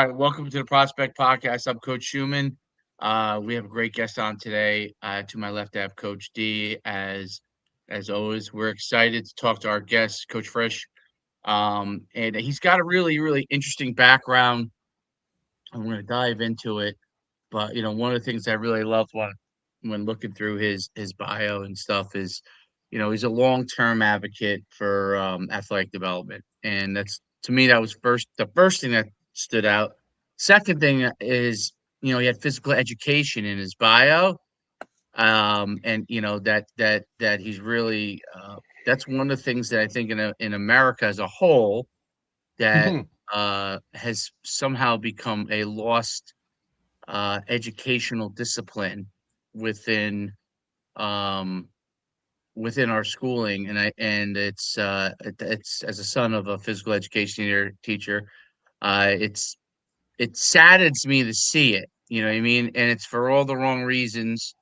All right, welcome to the Prospect Podcast. I'm Coach Schumann. We have a great guest on today. To my left, I have Coach D. As always, we're excited to talk to our guest, Coach Frisch. And he's got a really, really interesting background. I'm going to dive into it. But one of the things I really loved when looking through his bio and stuff is, he's a long-term advocate for athletic development, and that's to me that was the first thing that stood out. Second thing is, he had physical education in his bio, and that he's really that's one of the things that I think in America as a whole that has somehow become a lost educational discipline within um, within our schooling, and it's as a son of a physical education teacher, it's it saddens me to see it. You know what I mean? And it's for all the wrong reasons.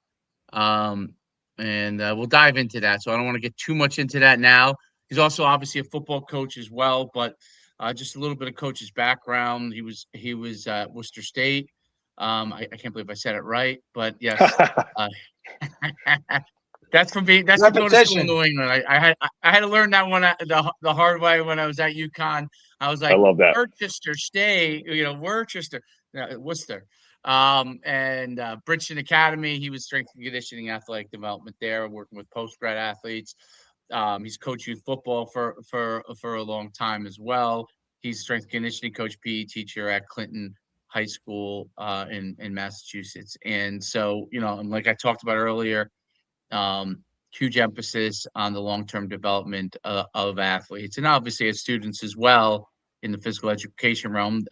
Um, and we'll dive into that. So I don't want to get too much into that now. He's also obviously a football coach as well, but just a little bit of coach's background. He was at Worcester State. I can't believe I said it right, but yes. Uh, that's from going to school in Repetition. New England. I had to learn that one the hard way when I was at UConn. I was I like, love that. Worcester State, Worcester, Worcester. And Bridgeton Academy, he was strength and conditioning athletic development there, working with post grad athletes. He's coached youth football for a long time as well. He's strength and conditioning coach, PE teacher at Clinton High School in Massachusetts. And so, and like I talked about earlier, huge emphasis on the long-term development of athletes and obviously as students as well in the physical education realm.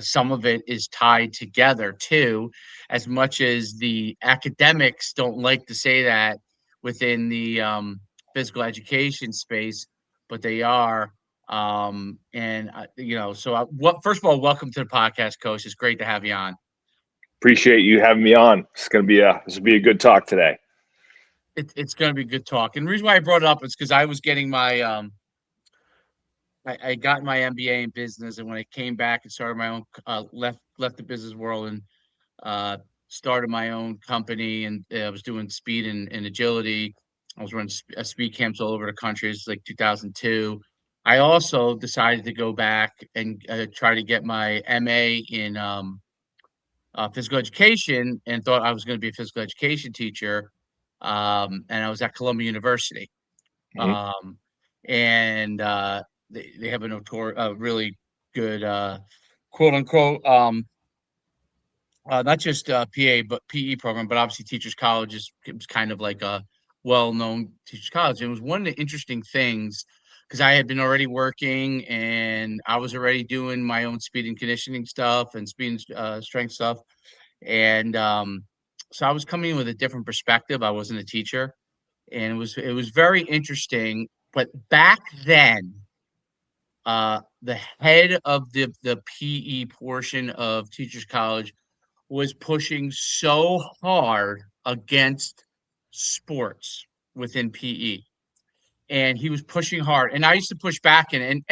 Some of it is tied together too, as much as the academics don't like to say that within the physical education space, but they are. First of all, welcome to the podcast, Coach. It's great to have you on. Appreciate you having me on. This will be a good talk today. It's going to be good talk. And the reason why I brought it up is because I was getting my I got my MBA in business, and when I came back and started my own left the business world and uh, started my own company, and I was doing speed and agility. I was running speed camps all over the country. It's like 2002. I also decided to go back and try to get my MA in physical education, and thought I was going to be a physical education teacher. And I was at Columbia University. Mm-hmm. And they have a really good quote unquote not just PA but PE program, but obviously Teachers College it was kind of like a well-known Teachers College. It was one of the interesting things because I had been already working and I was already doing my own speed and conditioning stuff and speed and strength stuff, and so I was coming in with a different perspective. I wasn't a teacher, and it was very interesting. But back then, the head of the PE portion of Teachers College was pushing so hard against sports within PE, and he was pushing hard. And I used to push back, and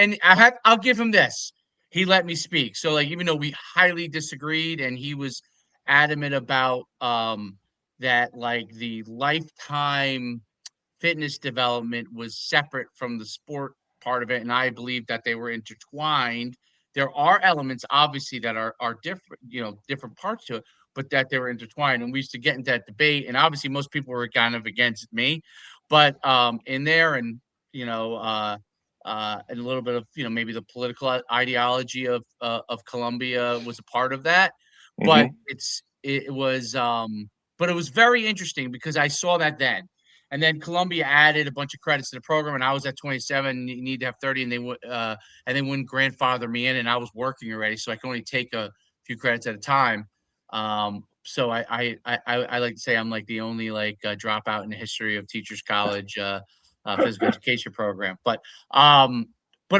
I'll give him this. He let me speak. So like, even though we highly disagreed, and he was adamant about that, like the lifetime fitness development was separate from the sport part of it, and I believe that they were intertwined. There are elements, obviously, that are different, different parts to it, but that they were intertwined. And we used to get into that debate, and obviously, most people were kind of against me, but in there, and and a little bit of maybe the political ideology of Columbia was a part of that, but Mm-hmm. but it was very interesting because I saw that then. And then Columbia added a bunch of credits to the program, and I was at 27. You need to have 30, and they wouldn't grandfather me in, and I was working already, so I could only take a few credits at a time. So I like to say I'm like the only dropout in the history of Teachers College physical education program. But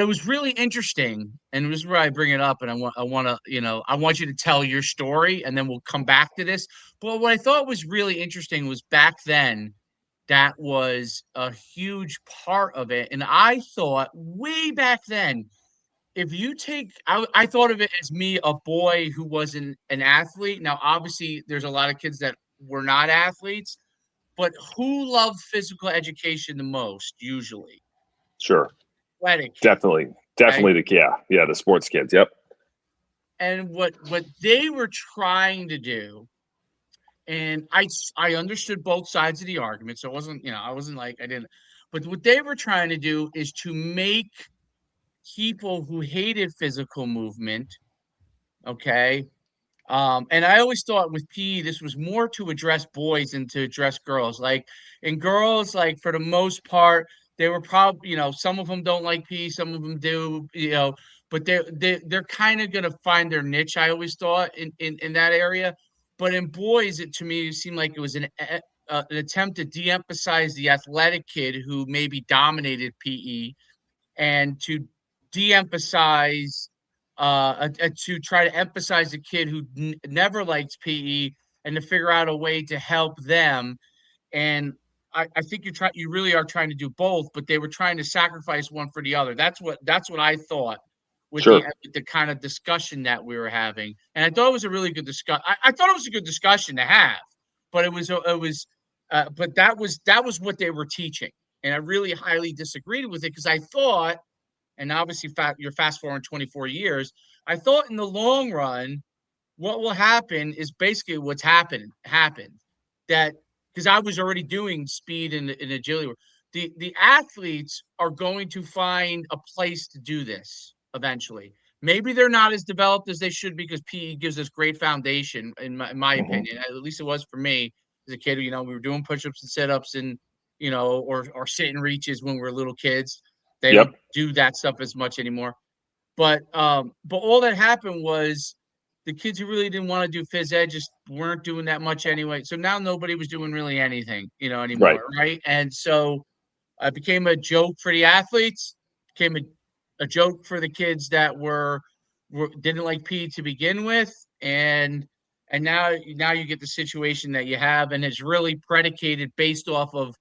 it was really interesting, and this is where I bring it up, and I want you to tell your story, and then we'll come back to this. But what I thought was really interesting was back then that was a huge part of it. And I thought way back then if you take, I thought of it as me, a boy who wasn't an athlete. Now, obviously, there's a lot of kids that were not athletes, but who loved physical education the most, usually? Sure. Athletic kids, Definitely. okay? Definitely the sports kids. Yep. And what they were trying to do, and I understood both sides of the argument, so it wasn't, I wasn't like I didn't, but what they were trying to do is to make people who hated physical movement, okay. And I always thought with PE, this was more to address boys than to address girls. Like, and girls, like for the most part, they were probably, some of them don't like PE, some of them do, but they're kind of gonna find their niche. I always thought in that area, but in boys, it to me seemed like it was an attempt to de-emphasize the athletic kid who maybe dominated PE and to de-emphasize to try to emphasize a kid who never liked PE and to figure out a way to help them. And I think you really are trying to do both, but they were trying to sacrifice one for the other. That's what I thought Sure. with the kind of discussion that we were having. And I thought it was a really good discuss. I thought it was a good discussion to have, but but that was what they were teaching, and I really highly disagreed with it because I thought, and obviously you're fast forwarding 24 years, I thought in the long run, what will happen is basically what's happened that because I was already doing speed and agility work. The athletes are going to find a place to do this eventually. Maybe they're not as developed as they should because PE gives us great foundation, in my Hmm. opinion. At least it was for me as a kid. We were doing push-ups and sit-ups and or sit and reaches when we were little kids. They Yep. don't do that stuff as much anymore. But all that happened was the kids who really didn't want to do phys ed just weren't doing that much anyway. So now nobody was doing really anything, Right. anymore, right? And so it became a joke for the athletes, became a joke for the kids that didn't like PE to begin with, and now you get the situation that you have, and it's really predicated based off of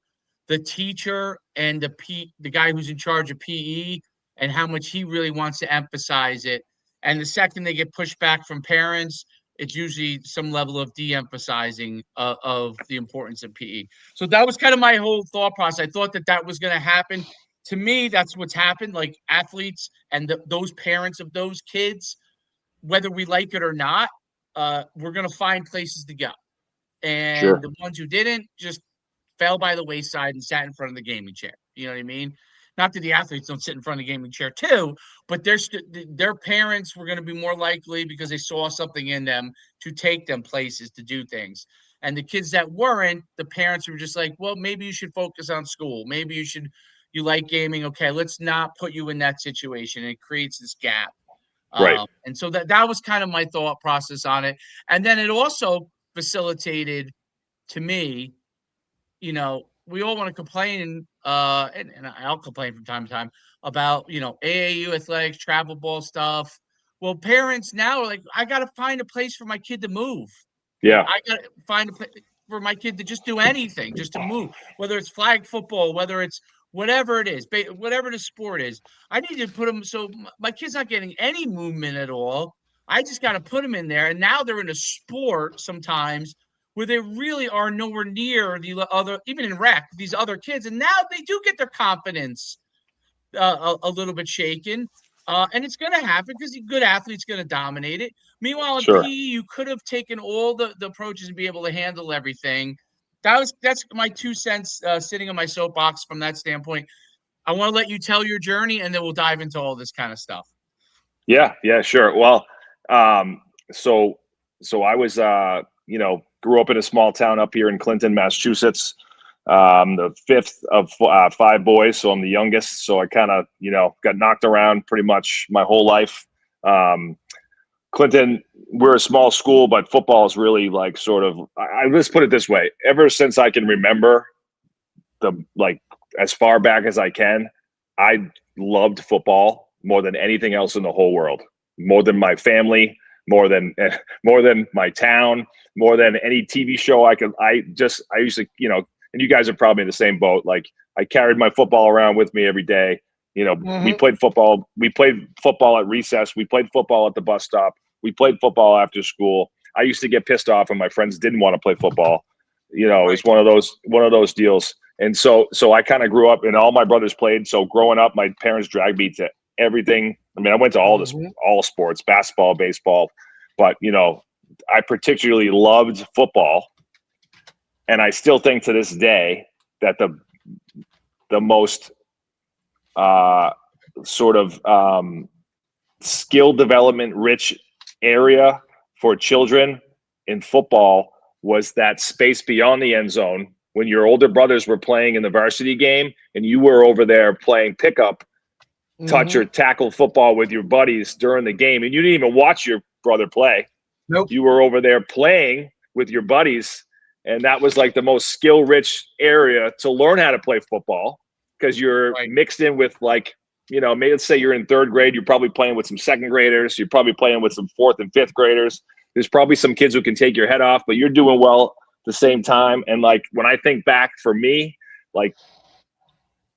the teacher and the guy who's in charge of PE and how much he really wants to emphasize it. And the second they get pushed back from parents, it's usually some level of de-emphasizing of the importance of PE. So that was kind of my whole thought process. I thought that was going to happen. To me, that's what's happened. Like athletes and those parents of those kids, whether we like it or not, we're going to find places to go. And Sure. the ones who didn't just fell by the wayside and sat in front of the gaming chair. You know what I mean? Not that the athletes don't sit in front of the gaming chair too, but their parents were going to be more likely because they saw something in them to take them places to do things. And the kids that weren't, the parents were just like, well, maybe you should focus on school. Maybe you like gaming. Okay, let's not put you in that situation. It creates this gap. Right. And so that was kind of my thought process on it. And then it also facilitated to me, we all want to complain, and I'll complain from time to time about, AAU athletics, travel ball stuff. Well, parents now are like, I got to find a place for my kid to move. Like, Yeah. I got to find a place for my kid to just do anything, just to move, whether it's flag football, whether it's whatever it is, whatever the sport is. I need to put them so my kid's not getting any movement at all. I just got to put them in there. And now they're in a sport sometimes where they really are nowhere near the other, even in rec, these other kids. And now they do get their confidence a little bit shaken. And it's going to happen because a good athlete's going to dominate it. Meanwhile, in Sure. PE, you could have taken all the approaches and be able to handle everything. That's my 2 cents sitting on my soapbox from that standpoint. I want to let you tell your journey, and then we'll dive into all this kind of stuff. Yeah. Yeah. Sure. Well, um, so I was, grew up in a small town up here in Clinton, Massachusetts. The fifth of five boys, so I'm the youngest. So I kind of, got knocked around pretty much my whole life. Um, Clinton, we're a small school, but football is really like sort of. Let's put it this way: ever since I can remember, as far back as I can, I loved football more than anything else in the whole world, more than my family, more than more than my town, more than any TV show I could. I used to, and you guys are probably in the same boat. Like I carried my football around with me every day. You know, we Mhm. played football. We played football at recess. We played football at the bus stop. We played football after school. I used to get pissed off when my friends didn't want to play football. You know, it's one of those deals. And so I kind of grew up, and all my brothers played. So growing up, my parents dragged me to everything. I mean, I went to all sports, basketball, baseball, but you know, I particularly loved football, and I still think to this day that the most sort of skill development rich area for children in football was that space beyond the end zone when your older brothers were playing in the varsity game and you were over there playing pickup, touch or tackle football with your buddies during the game, and you didn't even watch your brother play. Nope. You were over there playing with your buddies, and that was like the most skill rich area to learn how to play football because you're mixed in with, like, you know, maybe let's say you're in third grade, you're probably playing with some second graders, you're probably playing with some fourth and fifth graders. There's probably some kids who can take your head off, but you're doing well at the same time. And like when I think back for me, like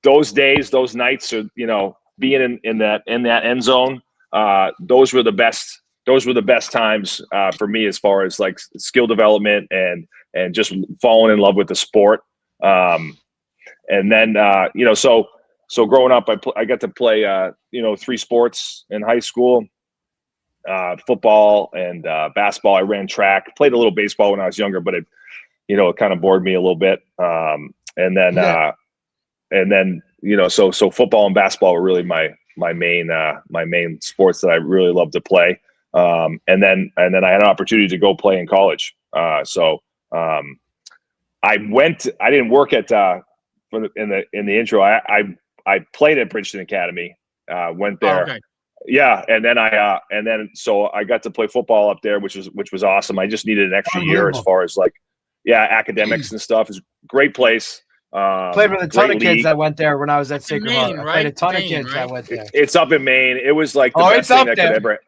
those days, those nights, or you know, being in that end zone, those were the best times for me as far as like skill development and just falling in love with the sport. And then you know, so growing up, I got to play you know, 3 sports in high school: football and basketball. I ran track, played a little baseball when I was younger, but it, you know, it kind of bored me a little bit. And then you know, so football and basketball were really my main sports that I really loved to play. And then I had an opportunity to go play in college. I didn't work at in the intro. I played at Princeton Academy. Went there. Okay. Yeah, and then so I got to play football up there, which was awesome. I just needed an extra year as far as like, academics and stuff. It's a great place. Played with a ton of kids that went there when I was at Sacred Heart. Maine, I played a ton of Maine, kids that went there. It's up in Maine. It was like the best thing that could ever.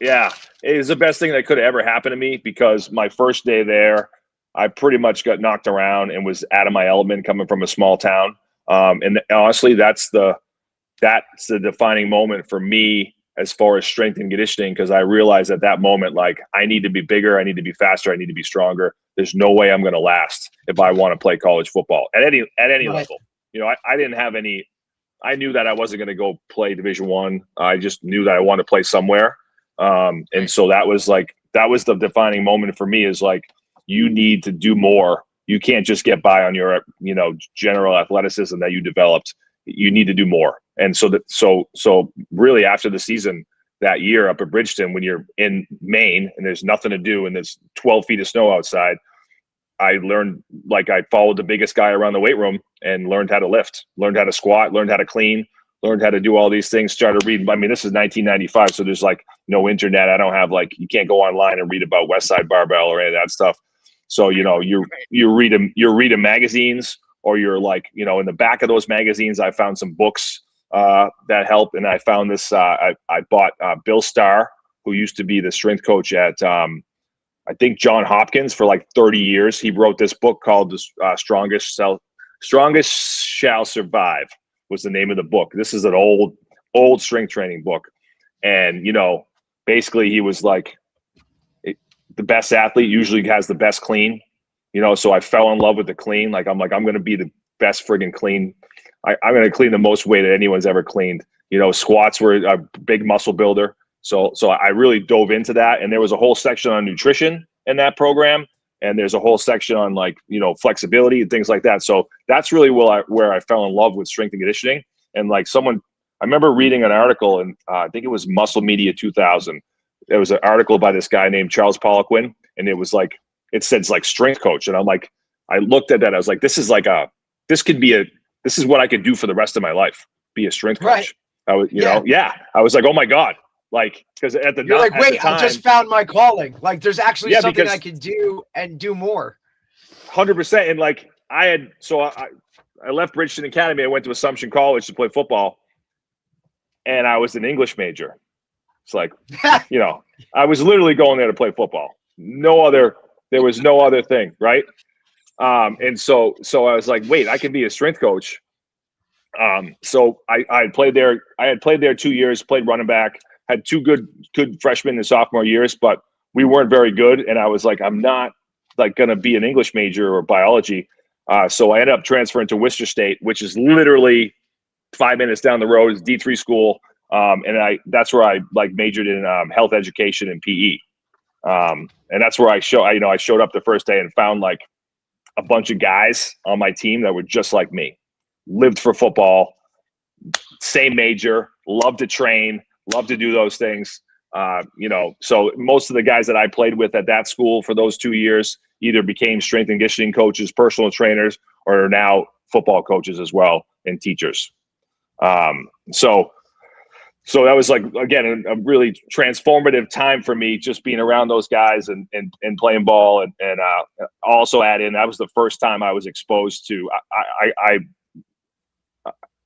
Yeah, it was the best thing that could have ever happened to me because my first day there, I pretty much got knocked around and was out of my element coming from a small town. And honestly, that's the defining moment for me as far as strength and conditioning, because I realized at that moment, like, I need to be bigger, I need to be faster, I need to be stronger. There's no way I'm going to last if I want to play college football at any level. You know, I didn't have any. I knew that I wasn't going to go play Division I. I just knew that I wanted to play somewhere. And so that was the defining moment for me, is like, you need to do more. You can't just get by on your, you know, general athleticism that you developed. You need to do more. And so really after the season that year up at Bridgeton, when you're in Maine and there's nothing to do and there's 12 feet of snow outside, I learned, like, I followed the biggest guy around the weight room and learned how to lift, learned how to squat, learned how to clean, learned how to do all these things, started reading. I mean, this is 1995, so there's like no internet. I don't have, like, you can't go online and read about Westside Barbell or any of that stuff. So, you know, you're reading magazines, or you're like, you know, in the back of those magazines, I found some books that help. And I found this, I bought Bill Starr, who used to be the strength coach at, I think, John Hopkins for like 30 years. He wrote this book called Strongest Shall Survive was the name of the book. This is an old strength training book. And, you know, basically he was like, the best athlete usually has the best clean, you know? So I fell in love with the clean. Like, I'm going to be the best friggin' clean. I'm going to clean the most weight that anyone's ever cleaned. You know, squats were a big muscle builder. So I really dove into that. And there was a whole section on nutrition in that program. And there's a whole section on, like, you know, flexibility and things like that. So that's really where I fell in love with strength and conditioning. And like I remember reading an article, and I think it was Muscle Media 2000. There was an article by this guy named Charles Poliquin. And it was like, it said like strength coach. And I'm like, I looked at that. I was like, this is what I could do for the rest of my life. Be a strength coach. Right. I was, you know, I was like, oh my God. Like, because at the You're like, at the wait, time, I just found my calling. Like, there's actually something I can do and do more. 100%. And like, I left Bridgeton Academy. I went to Assumption College to play football, and I was an English major. It's like, you know, I was literally going there to play football. There was no other thing, right? And so I was like, wait, I can be a strength coach So I had played there. I had played there 2 years, played running back, had two good freshman and sophomore years, but we weren't very good. And I was like, I'm not like going to be an English major or biology. So I ended up transferring to Worcester State, which is literally 5 minutes down the road. It's D3 school. And that's where I like majored in health education and PE. And that's where I showed up the first day and found like a bunch of guys on my team that were just like me, lived for football, same major, loved to train, loved to do those things. So most of the guys that I played with at that school for those 2 years either became strength and conditioning coaches, personal trainers, or are now football coaches as well and teachers. So that was like, again, a really transformative time for me, just being around those guys and playing ball. And also add in, that was the first time I was exposed to,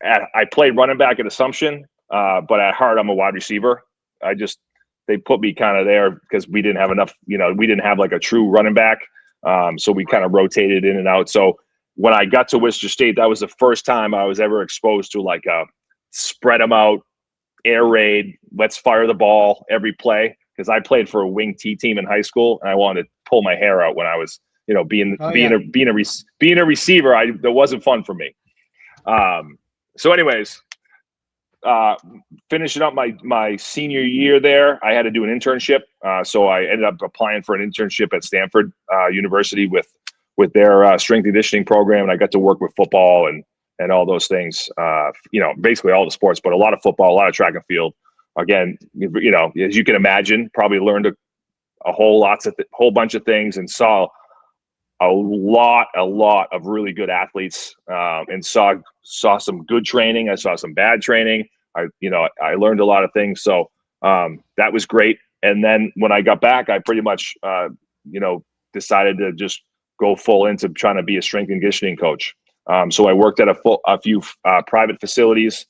I played running back at Assumption, but at heart, I'm a wide receiver. They put me kind of there because we didn't have enough, we didn't have like a true running back. So we kind of rotated in and out. So when I got to Worcester State, that was the first time I was ever exposed to like a spread them out, air raid, let's fire the ball every play. Because I played for a wing T team in high school, and I wanted to pull my hair out when I was, being a receiver. That wasn't fun for me. So anyways, finishing up my senior year there, I had to do an internship. So I ended up applying for an internship at Stanford University with their strength and conditioning program, and I got to work with football and all those things. Basically all the sports, but a lot of football, a lot of track and field. Again, as you can imagine, probably learned a whole bunch of things and saw a lot of really good athletes, and saw some good training. I saw some bad training. I learned a lot of things. So that was great. And then when I got back, I pretty much, decided to just go full into trying to be a strength and conditioning coach. So I worked at a few private facilities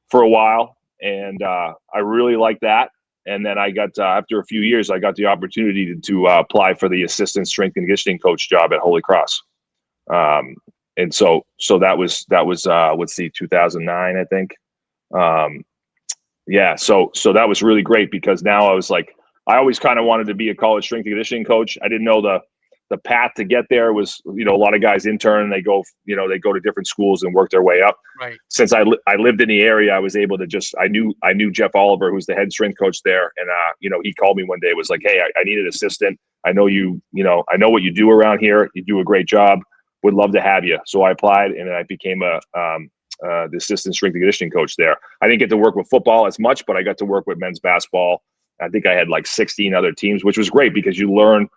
for a while, and I really liked that. And then I got, after a few years, I got the opportunity to apply for the assistant strength and conditioning coach job at Holy Cross. And so that was let's see, 2009, I think. So that was really great, because now I was like, I always kind of wanted to be a college strength and conditioning coach. I didn't know the path to get there was, a lot of guys intern, they go to different schools and work their way up. Right. Since I lived in the area, I was able to I knew Jeff Oliver, who's the head strength coach there. And, he called me one day, was like, hey, I need an assistant. I know I know what you do around here. You do a great job. Would love to have you. So I applied, and I became the assistant strength and conditioning coach there. I didn't get to work with football as much, but I got to work with men's basketball. I think I had like 16 other teams, which was great, because you learn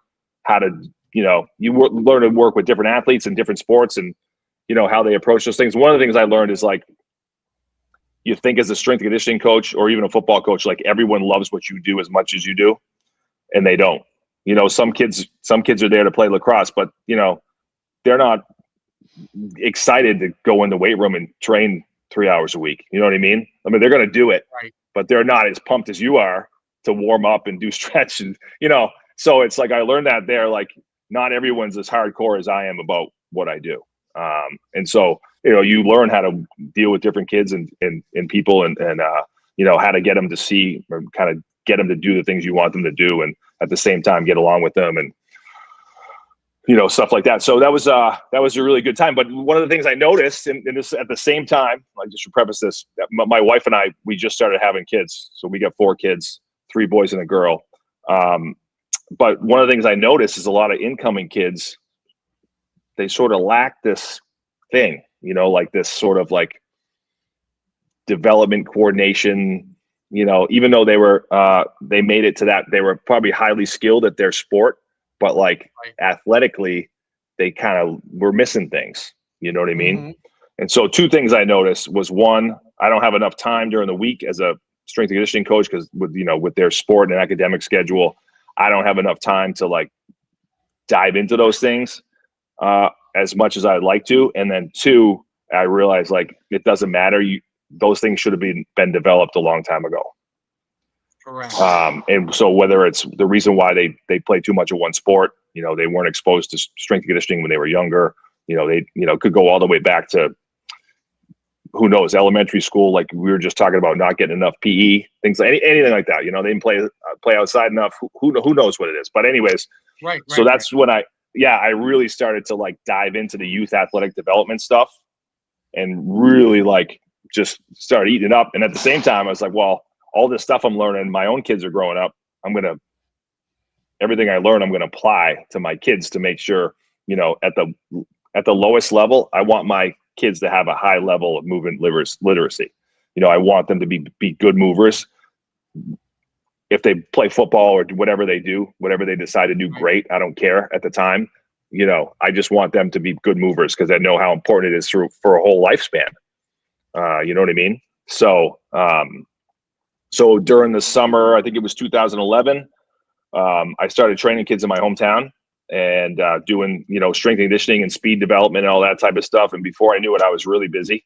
how to, learn to work with different athletes in different sports, and, how they approach those things. One of the things I learned is like, you think as a strength and conditioning coach or even a football coach, like everyone loves what you do as much as you do, and they don't. Some kids are there to play lacrosse, but, they're not excited to go in the weight room and train 3 hours a week. You know what I mean? I mean, they're going to do it, right, but they're not as pumped as you are to warm up and do stretch. And, so it's like, I learned that there, like, not everyone's as hardcore as I am about what I do. And so, you learn how to deal with different kids and people and how to get them to see, or kind of get them to do the things you want them to do. And at the same time, get along with them and, stuff like that. So that was a really good time. But one of the things I noticed, and this at the same time, I just should preface this, my wife and I, we just started having kids. So we got 4 kids, 3 boys and a girl. But one of the things I noticed is a lot of incoming kids, they sort of lack this thing, like this sort of like development coordination, even though they made it to that, they were probably highly skilled at their sport, but like athletically, they kind of were missing things. You know what I mean? Mm-hmm. And so 2 things I noticed was, one, I don't have enough time during the week as a strength and conditioning coach, because with their sport and academic schedule, I don't have enough time to like dive into those things as much as I'd like to. And then 2, I realized like it doesn't matter. Those things should have been developed a long time ago. Correct. And so whether it's the reason why they play too much of one sport, they weren't exposed to strength and conditioning when they were younger, they could go all the way back to, who knows, elementary school, like we were just talking about, not getting enough PE, things like anything like that. They didn't play outside enough. Who knows what it is? But anyways, so that's when I really started to like dive into the youth athletic development stuff and really like just start eating it up. And at the same time, I was like, well, all this stuff I'm learning, my own kids are growing up. Everything I learn, I'm going to apply to my kids to make sure, at the lowest level, I want my kids to have a high level of movement literacy. I want them to be good movers. If they play football or whatever they do, whatever they decide to do, great. I don't care at the time. I just want them to be good movers because I know how important it is for a whole lifespan. You know what I mean? So, so during the summer, I think it was 2011, I started training kids in my hometown and doing, strength and conditioning and speed development and all that type of stuff. And before I knew it, I was really busy.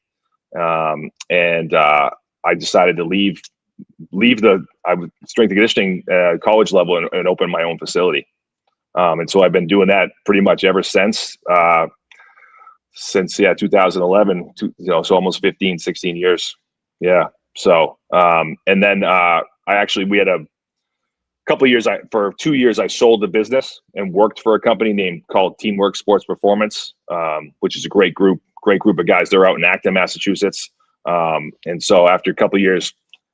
And I decided to leave the strength and conditioning college level and open my own facility. And so I've been doing that pretty much ever since 2011, so almost 15, 16 years. Yeah. So, and then we had a couple of years, for 2 years, I sold the business and worked for a company called Teamwork Sports Performance, which is a great group of guys. They're out in Acton, Massachusetts. And so after a couple of years,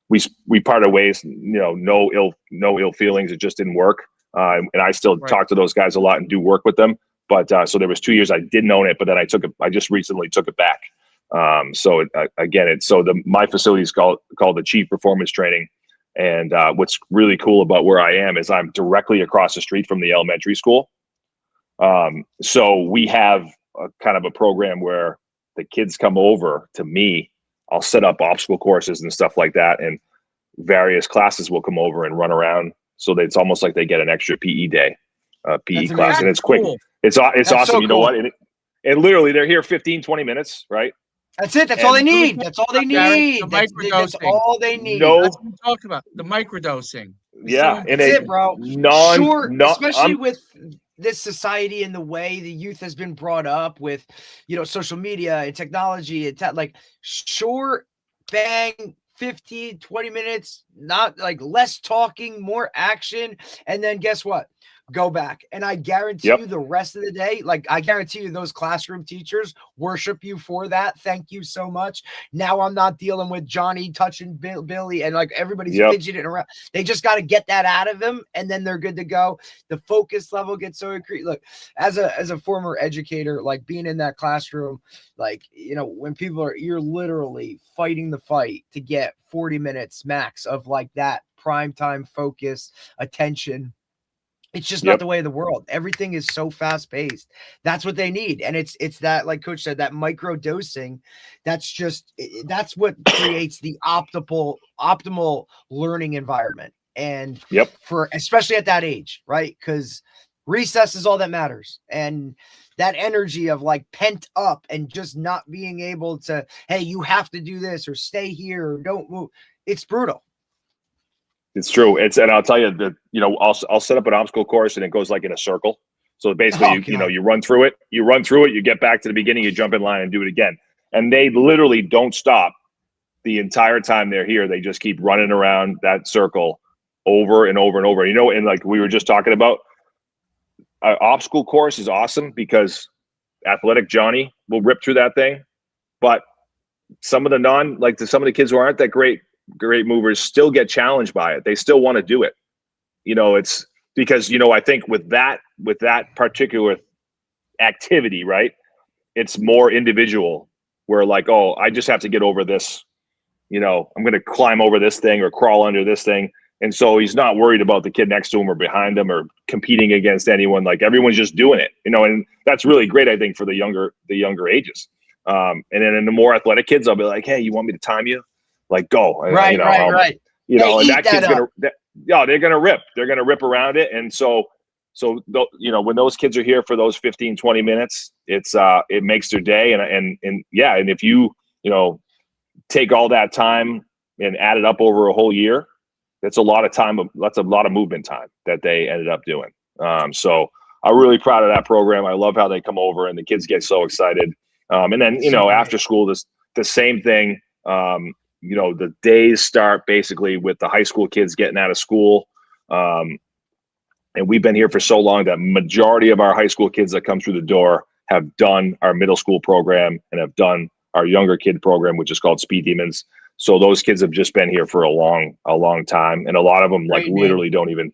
we parted ways, no ill feelings. It just didn't work. And I still talk to those guys a lot and do work with them. But so there was 2 years I didn't own it, but then I just recently took it back. My facility is called Achieve Performance Training. And what's really cool about where I am is I'm directly across the street from the elementary school. So we have a kind of a program where the kids come over to me. I'll set up obstacle courses and stuff like that, and various classes will come over and run around. So that it's almost like they get an extra PE day, PE class, and it's quick. Cool. It's awesome. So you know what? And literally they're here 15, 20 minutes, right? That's it. That's all they need. That's all they need. That's all they need. That's what we talk about. The microdosing. Yeah. And that's it, bro. Especially with this society and the way the youth has been brought up with, social media and technology and short, bang, 15, 20 minutes, not like less talking, more action. And then guess what? Go back. And I guarantee you the rest of the day, I guarantee you those classroom teachers worship you for that. Thank you so much. Now I'm not dealing with Johnny touching Billy and everybody's fidgeting around. They just got to get that out of them and then they're good to go. The focus level gets so increased. Look, as a former educator, being in that classroom, when you're literally fighting the fight to get 40 minutes max of that prime time focus, attention. It's just not the way of the world. Everything is so fast paced. That's what they need. And it's that, like Coach said, that micro dosing. That's what creates the optimal learning environment. And for, especially at that age, right? Because recess is all that matters. And that energy of pent up and just not being able to, hey, you have to do this or stay here or don't move. It's brutal. It's true. And I'll tell you that, I'll set up an obstacle course and it goes in a circle. So basically, you run through it, you get back to the beginning, you jump in line and do it again. And they literally don't stop the entire time they're here. They just keep running around that circle over and over and over. And like we were just talking about, an obstacle course is awesome because athletic Johnny will rip through that thing. But some of the kids who aren't that great movers still get challenged by it. They still want to do it. It's because, I think with that particular activity, right, it's more individual where I just have to get over this, I'm going to climb over this thing or crawl under this thing. And so he's not worried about the kid next to him or behind him or competing against anyone. Everyone's just doing it, and that's really great, I think, for the younger ages. And then the more athletic kids, I'll be like, hey, you want me to time you? Go. Right. And that kid's they're going to rip. They're going to rip around it. And so, when those kids are here for those 15, 20 minutes, it makes their day. And if you, take all that time and add it up over a whole year, that's a lot of time. That's a lot of movement time that they ended up doing. So I'm really proud of that program. I love how they come over and the kids get so excited. And then, after school, the same thing. The days start basically with the high school kids getting out of school. And we've been here for so long that majority of our high school kids that come through the door have done our middle school program and have done our younger kid program, which is called Speed Demons. So those kids have just been here for a long time. And a lot of them literally don't even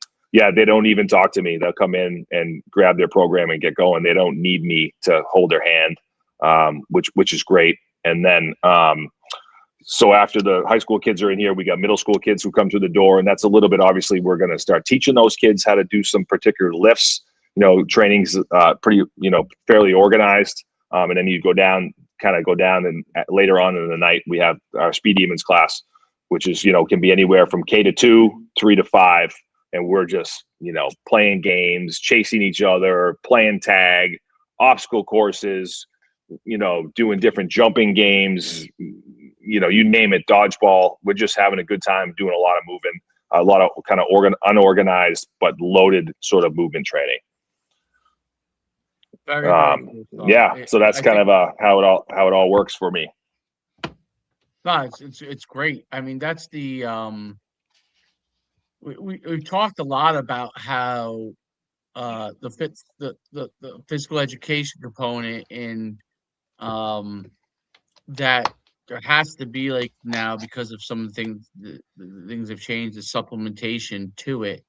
talk to me. They'll come in and grab their program and get going. They don't need me to hold their hand, which is great. And then, so after the high school kids are in here, we got middle school kids who come through the door, and that's a little bit, obviously, we're going to start teaching those kids how to do some particular lifts, training's pretty, fairly organized. And then you go down, and later on in the night, we have our Speed Demons class, which is, can be anywhere from K to 2, 3 to 5. And we're just, playing games, chasing each other, playing tag, obstacle courses, doing different jumping games, you name it, dodgeball. We're just having a good time doing a lot of moving, a lot of kind of unorganized but loaded sort of movement training. Very cool. Yeah, so that's kind of how it all works for me. No, it's great. I mean, that's the we talked a lot about how the physical education component in that there has to be, like, now, because of some things, the things have changed, the supplementation to it.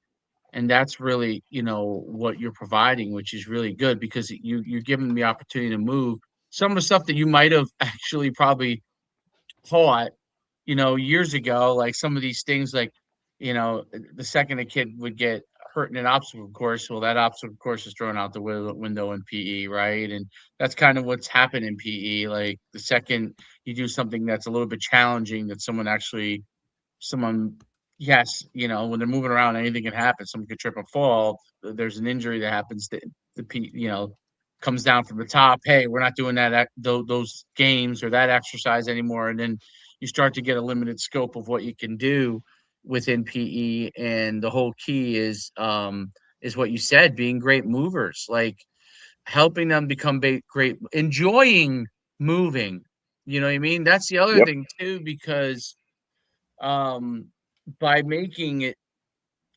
And that's really, what you're providing, which is really good, because you're giving them the opportunity to move some of the stuff that you might have actually probably taught, years ago, like some of these things, like, the second a kid would get hurt in an obstacle course, well, that obstacle course is thrown out the window in PE, right? And that's kind of what's happened in PE. Like, the second you do something that's a little bit challenging, that someone, yes, when they're moving around, anything can happen. Someone could trip and fall. There's an injury that happens. Comes down from the top. Hey, we're not doing those games or that exercise anymore. And then you start to get a limited scope of what you can do within PE. And the whole key is what you said, being great movers, like helping them become great, enjoying moving. You know what I mean? That's the other thing too, because by making it,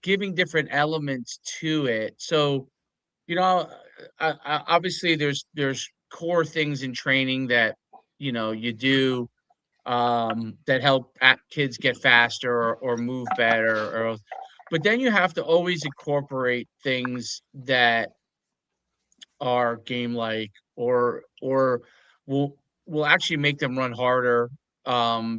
giving different elements to it. So, obviously there's core things in training that, you do, that help kids get faster or move better, but then you have to always incorporate things that are game like, or will actually make them run harder,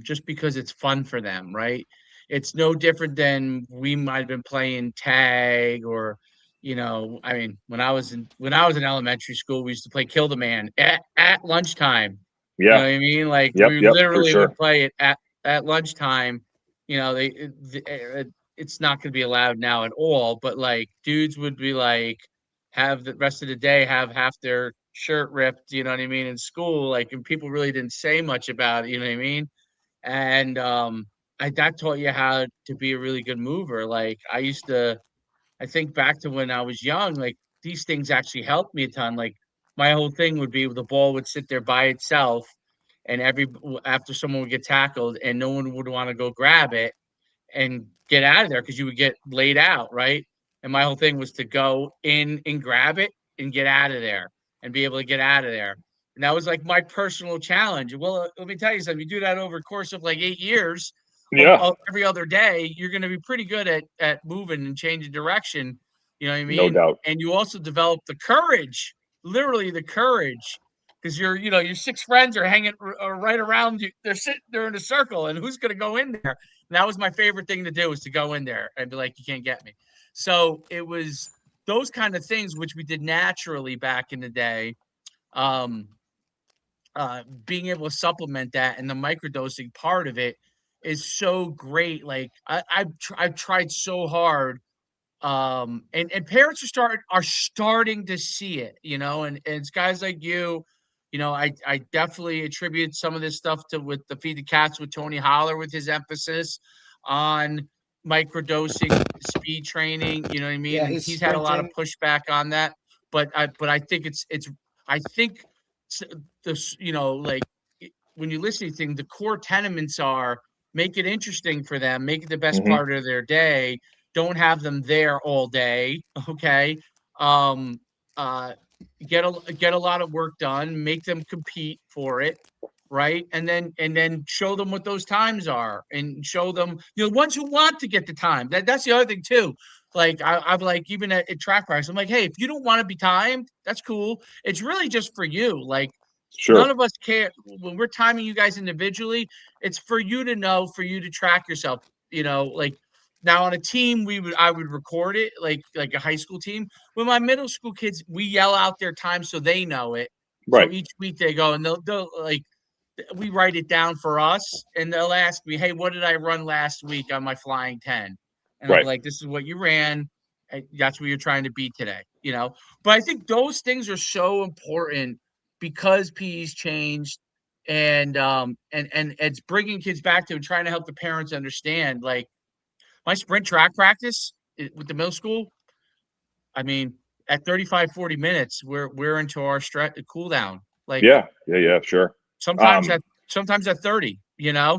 just because it's fun for them, right? It's no different than we might have been playing tag, or I mean, when I was in elementary school, we used to play Kill the Man at lunchtime. You know what I mean? Like, we literally would play it at lunchtime. It's not going to be allowed now at all, but like, dudes would be like, have the rest of the day have half their shirt ripped, you know what I mean, in school, like, and people really didn't say much about it, you know what I mean? And that taught you how to be a really good mover. Like, I think back to when I was young, like, these things actually helped me a ton. Like, my whole thing would be, the ball would sit there by itself, and after someone would get tackled, and no one would want to go grab it and get out of there, because you would get laid out, right? And my whole thing was to go in and grab it and get out of there, and be able to get out of there. And that was like my personal challenge. Well, let me tell you something. You do that over a course of like 8 years, every other day, you're going to be pretty good at moving and changing direction. You know what I mean? No doubt. And you also develop the courage, literally the courage, because your 6 friends are hanging right around you. They're in a circle, and who's going to go in there? And that was my favorite thing to do, was to go in there and be like, you can't get me. So it was those kind of things which we did naturally back in the day. Being able to supplement that, and the microdosing part of it is so great. Like, I've tried so hard, and parents are starting to see it, and it's guys like you. I definitely attribute some of this stuff with the Feed the Cats with Tony Holler, with his emphasis on microdosing, speed training. You know what I mean? Yeah, and he's had a lot of pushback on that, but I think I think this, like, when you listen to things, the core tenements are make it interesting for them, make it the best Mm-hmm. part of their day. Don't have them there all day. Okay. Um, get a lot of work done, make them compete for it, right? And then show them what those times are, and show them, ones who want to get the time. That's the other thing too. Like I'm like, even at track practice, I'm like, hey, if you don't want to be timed, that's cool. It's really just for you. Like none Sure. of us care when we're timing you guys individually. It's for you to know, for you to track yourself. Like now on a team, I would record it like a high school team. With my middle school kids, we yell out their time so they know it. So Right. each week they go and they'll like we write it down for us, and they'll ask me, "Hey, what did I run last week on my flying 10?" And I'm Right. like, "This is what you ran. That's what you're trying to beat today." But I think those things are so important because PE's changed, and it's bringing kids back to and trying to help the parents understand. Like my sprint track practice with the middle school, I mean, at 35, 40 minutes, we're into our cool down. Like Yeah. Sure. sometimes at 30, Yeah.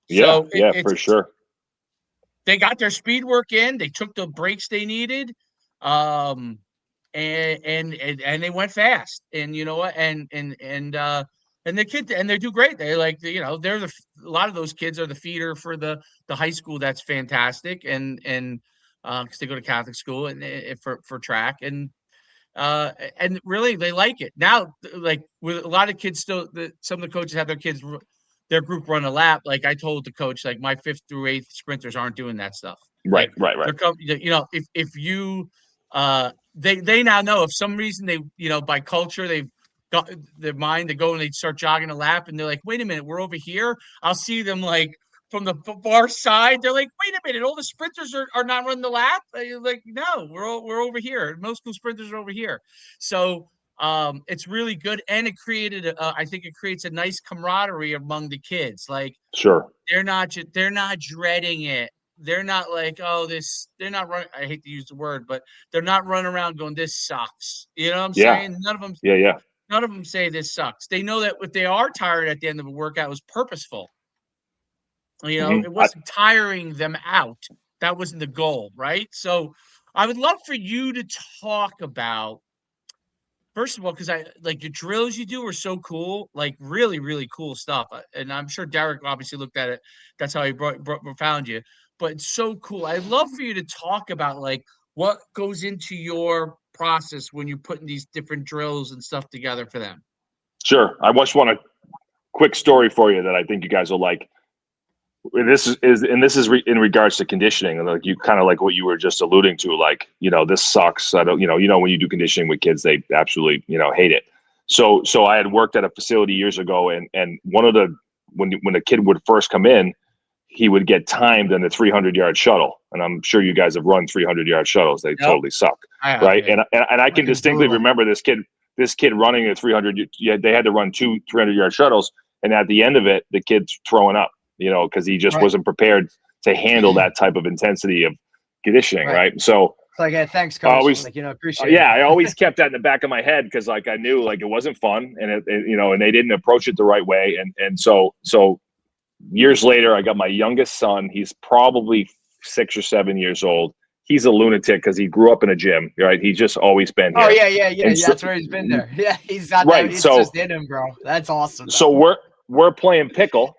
So Yeah, it's for sure. they got their speed work in, they took the breaks they needed, and they went fast. And you know what? And the kid, and they do great. They're like, they're a lot of those kids are the feeder for the high school. That's fantastic. And because they go to Catholic school and for track, and really they like it now. Like with a lot of kids still, some of the coaches have their group run a lap. Like I told the coach, like my 5th through 8th sprinters aren't doing that stuff. Right. Like Right. if you they now know if some reason they by culture they've got their mind to go and they start jogging a lap, and they're like, wait a minute, we're over here. I'll see them like from the far side. They're like, wait a minute, all the sprinters are not running the lap. Like, no, we're over here. Most school sprinters are over here. So it's really good, and it created I think it creates a nice camaraderie among the kids. Like Sure. they're not dreading it. They're not like, oh, they're not running. I hate to use the word, but they're not running around going, this sucks. You know what I'm saying? None of them. Yeah. None of them say this sucks. They know that if they are tired at the end of a workout, it was purposeful. Mm-hmm. It wasn't tiring them out. That wasn't the goal, right? So I would love for you to talk about, first of all, because I like the drills you do are so cool, like really, really cool stuff. And I'm sure Derek obviously looked at it. That's how he found you. But it's so cool. I'd love for you to talk about like what goes into your process when you're putting these different drills and stuff together for them. Sure. I just want a quick story for you that I think you guys will like. This is in regards to conditioning, like you kind of like what you were just alluding to, like, this sucks. I don't, when you do conditioning with kids, they absolutely, hate it. So I had worked at a facility years ago, and one of the, when a kid would first come in, he would get timed in the 300-yard shuttle. And I'm sure you guys have run 300-yard shuttles. They totally suck. Right. And I can distinctly remember this kid running a 300. Yeah, they had to run 2 300-yard shuttles. And at the end of it, the kid's throwing up, because he just wasn't prepared to handle that type of intensity of conditioning. Right. So it's like, hey, thanks, coach. Always, appreciate it. Yeah, I always kept that in the back of my head because like I knew like it wasn't fun, and and they didn't approach it the right way. And so years later, I got my youngest son. He's probably 6 or 7 years old. He's a lunatic because he grew up in a gym, right? He's just always been here. Oh yeah. That's where he's been there. Yeah, he's got that. It's just in him, bro. That's awesome. Though. So we're playing pickle,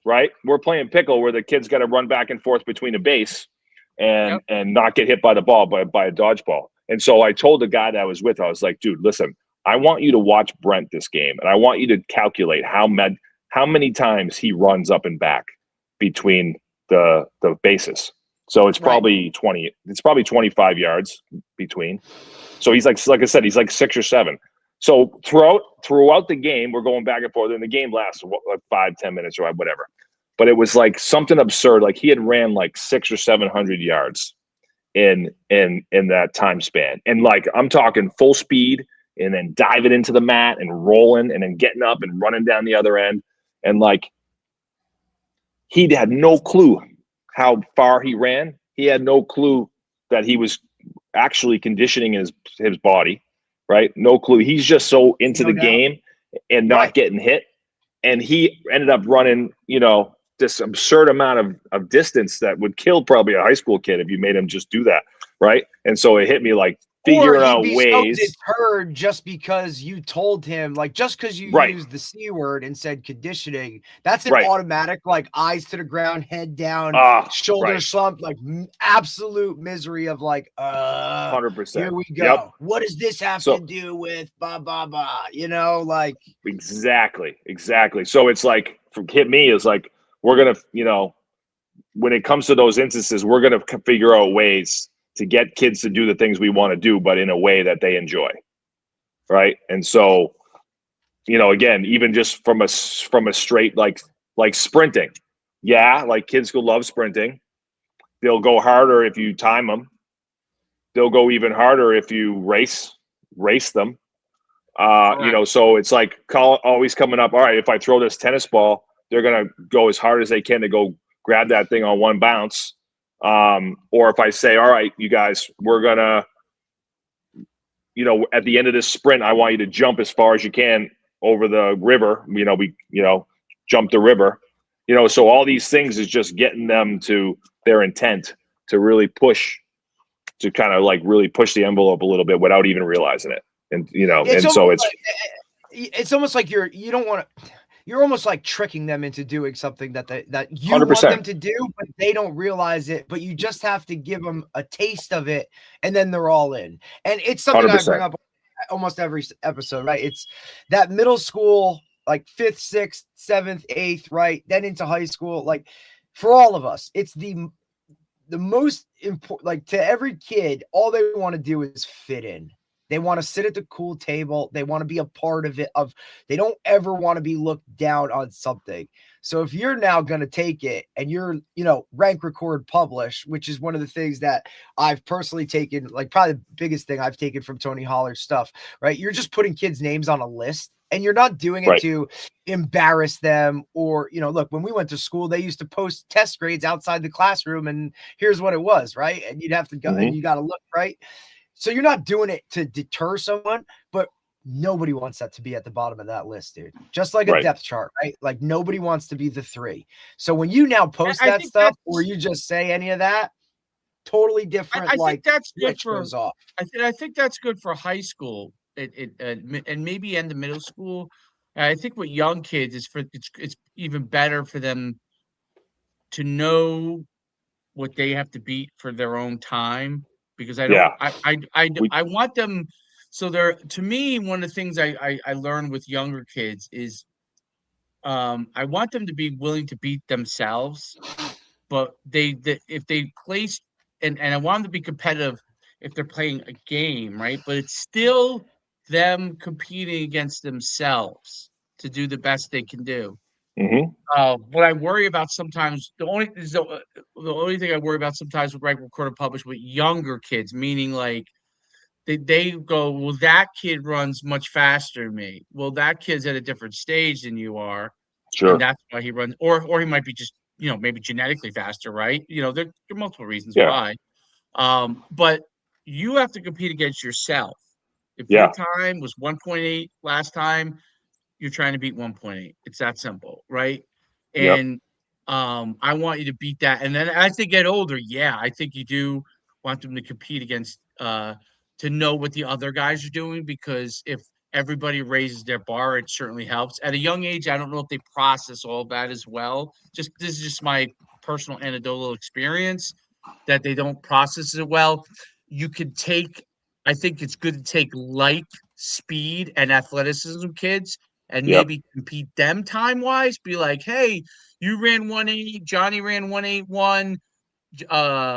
right? We're playing pickle where the kid's got to run back and forth between a base and not get hit by the ball by a dodgeball. And so I told the guy that I was with, I was like, dude, listen, I want you to watch Brent this game, and I want you to calculate how many times he runs up and back between the bases. So it's probably 20. It's probably 25 yards between. So he's like I said, he's like 6 or 7. So throughout the game, we're going back and forth, and the game lasts like 5-10 minutes or whatever. But it was like something absurd. Like he had ran like 600 or 700 yards in that time span, and like I'm talking full speed, and then diving into the mat and rolling, and then getting up and running down the other end, and like he had no clue how far he ran. He had no clue that he was actually conditioning his body, right? No clue. He's just so into the game and not getting hit. and he ended up running, this absurd amount of distance that would kill probably a high school kid if you made him just do that, right? And so it hit me like figuring out ways. So deterred just because you told him, like, just because you used the C word and said conditioning, that's an automatic, like, eyes to the ground, head down, shoulder slump, like absolute misery of like, 100%. Here we go. Yep. What does this have to do with blah, blah, blah? Like. Exactly. So it's like, hit me is like, we're going to, when it comes to those instances, we're going to figure out ways to get kids to do the things we want to do, but in a way that they enjoy. Right. And so, again, even just from a straight, like sprinting. Yeah. Like kids who love sprinting, they'll go harder if you time them. They'll go even harder if you race them. So it's like always coming up. All right. If I throw this tennis ball, they're going to go as hard as they can to go grab that thing on one bounce. Or if I say, all right, you guys, we're going to, at the end of this sprint, I want you to jump as far as you can over the river. Jump the river, so all these things is just getting them to their intent to really push, to kind of like really push the envelope a little bit without even realizing it. And, it's almost like you don't want to, you're almost like tricking them into doing something that you 100%. want them to do, but they don't realize it. But you just have to give them a taste of it, and then they're all in. And it's something 100%. I bring up almost every episode, right? It's that middle school, like 5th, 6th, 7th, 8th, right? Then into high school. Like for all of us, it's the most important. Like to every kid, all they want to do is fit in. They want to sit at the cool table. They want to be a part of it. They don't ever want to be looked down on something. So if you're now going to take it and you're, rank, record, publish, which is one of the things that I've personally taken, like probably the biggest thing I've taken from Tony Holler's stuff, right? You're just putting kids' names on a list and you're not doing it to embarrass them or, look, when we went to school, they used to post test grades outside the classroom and here's what it was, right? And you'd have to go and you got to look, right? So you're not doing it to deter someone, but nobody wants that to be at the bottom of that list, dude. Just like a depth chart, right? Like nobody wants to be the 3. So when you now post that stuff or you just say any of that, totally different. I think that's good for. I think that's good for high school and maybe end of middle school. I think with young kids it's even better for them to know what they have to beat for their own time. Because I want them. So to me, one of the things I learned with younger kids is I want them to be willing to beat themselves, but if they place and I want them to be competitive if they're playing a game, right? But it's still them competing against themselves to do the best they can do. What I worry about sometimes, the only thing I worry about sometimes with rank, record, and publish with younger kids, meaning like they go, well, that kid runs much faster than me. Well, that kid's at a different stage than you are, and that's why he runs. Or he might be just maybe genetically faster, right? There are multiple reasons why. But you have to compete against yourself. If your time was 1.8 last time, you're trying to beat 1.8. It's that simple, right? And I want you to beat that. And then as they get older, I think you do want them to compete against to know what the other guys are doing, because if everybody raises their bar, it certainly helps. At a young age, I don't know if they process all that as well. This is just my personal anecdotal experience that they don't process it well. I think it's good to take like speed and athleticism kids and maybe compete them time-wise. Be like, hey, you ran 1.8, Johnny ran 1.81,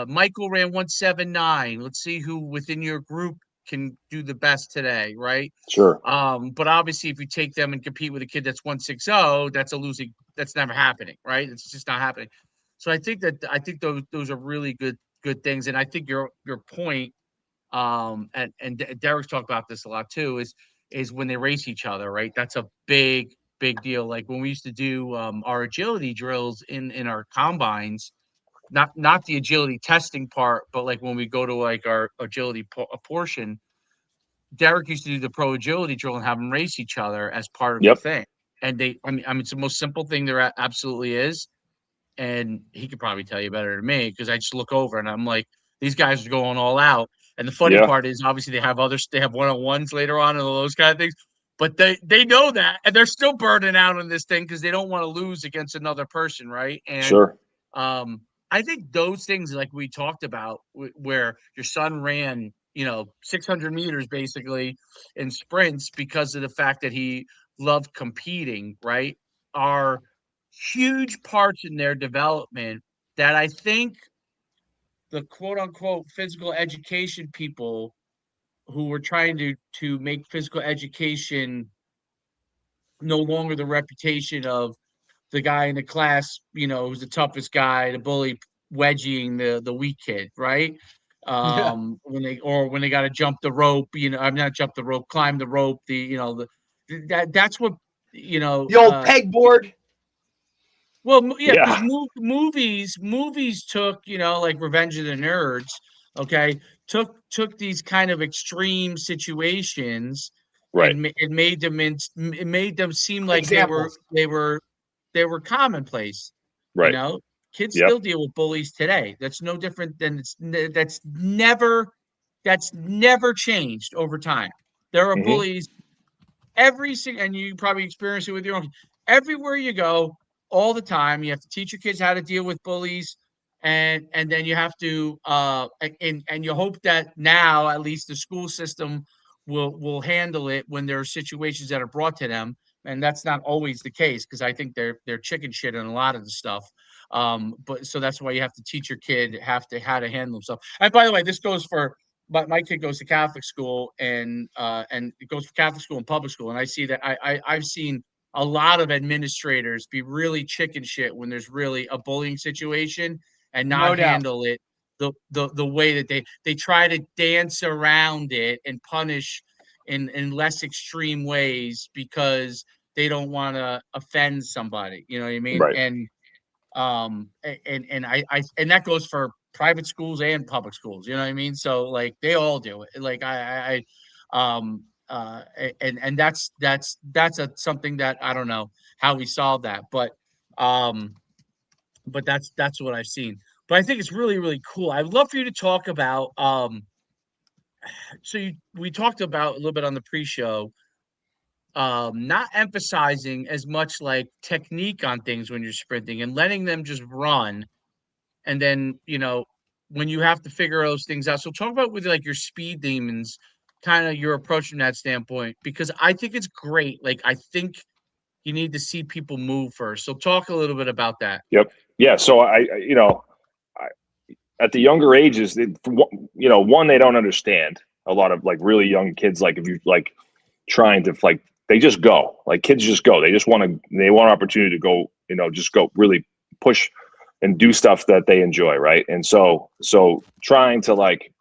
Michael ran 1.79. Let's see who within your group can do the best today, right? Sure. But obviously, if you take them and compete with a kid that's 1.60, that's a losing. That's never happening, right? It's just not happening. So I think those are really good things, and I think your point, and Derek's talked about this a lot too, is when they race each other, right? That's a big deal. Like when we used to do our agility drills in our combines, not the agility testing part, but like when we go to like our agility portion, Derek used to do the pro agility drill and have them race each other as part of the thing. And I mean, it's the most simple thing there absolutely is. And he could probably tell you better than me because I just look over and I'm like, these guys are going all out. And the funny Yeah, part is, obviously, they have one-on-ones later on and all those kind of things. But they know that, and they're still burning out on this thing because they don't want to lose against another person, right? And sure. I think those things, like we talked about, where your son ran, 600 meters basically in sprints because of the fact that he loved competing, right? Are huge parts in their development that I think the quote unquote physical education people who were trying to make physical education no longer the reputation of the guy in the class, who's the toughest guy, the bully wedging the weak kid, right? Yeah. When they got to jump the rope, I'm not jump the rope, climb the rope, that's what The old pegboard. Well, yeah, Yeah, because movies took, like Revenge of the Nerds, okay, took these kind of extreme situations right, and it made them seem like Examples. they were commonplace. You right. know, kids Yep. still deal with bullies today. That's no different than that's never changed over time. There are Hmm. bullies and you probably experience it with your own everywhere you go all the time. You have to teach your kids how to deal with bullies, and then you have to and you hope that now at least the school system will handle it when there are situations that are brought to them, and that's not always the case because I think they're chicken shit in a lot of the stuff. But so that's why you have to teach your kid how to handle themselves. And by the way, this goes for but my kid goes to Catholic school and it goes to Catholic school and public school. And I see that I've seen a lot of administrators be really chicken shit when there's really a bullying situation and not No doubt. handle it the way that they try to dance around it and punish in less extreme ways because they don't want to offend somebody. You know what I mean? Right. And that goes for private schools and public schools, you know what I mean? So like they all do it. Like and that's something that I don't know how we solve that, um but that's what I've seen. But I think it's really really cool. I'd love for you to talk about we talked about a little bit on the pre-show, not emphasizing as much like technique on things when you're sprinting and letting them just run. And then, when you have to figure those things out. So talk about with like your speed demons, kind of your approach from that standpoint, because I think it's great. Like I think you need to see people move first. So talk a little bit about that. Yep. Yeah. So I, at the younger ages, one, they don't understand a lot of like really young kids. Like if you like trying to like, they just go, like kids just go, they want an opportunity to go, just go really push and do stuff that they enjoy. Right. And so trying to like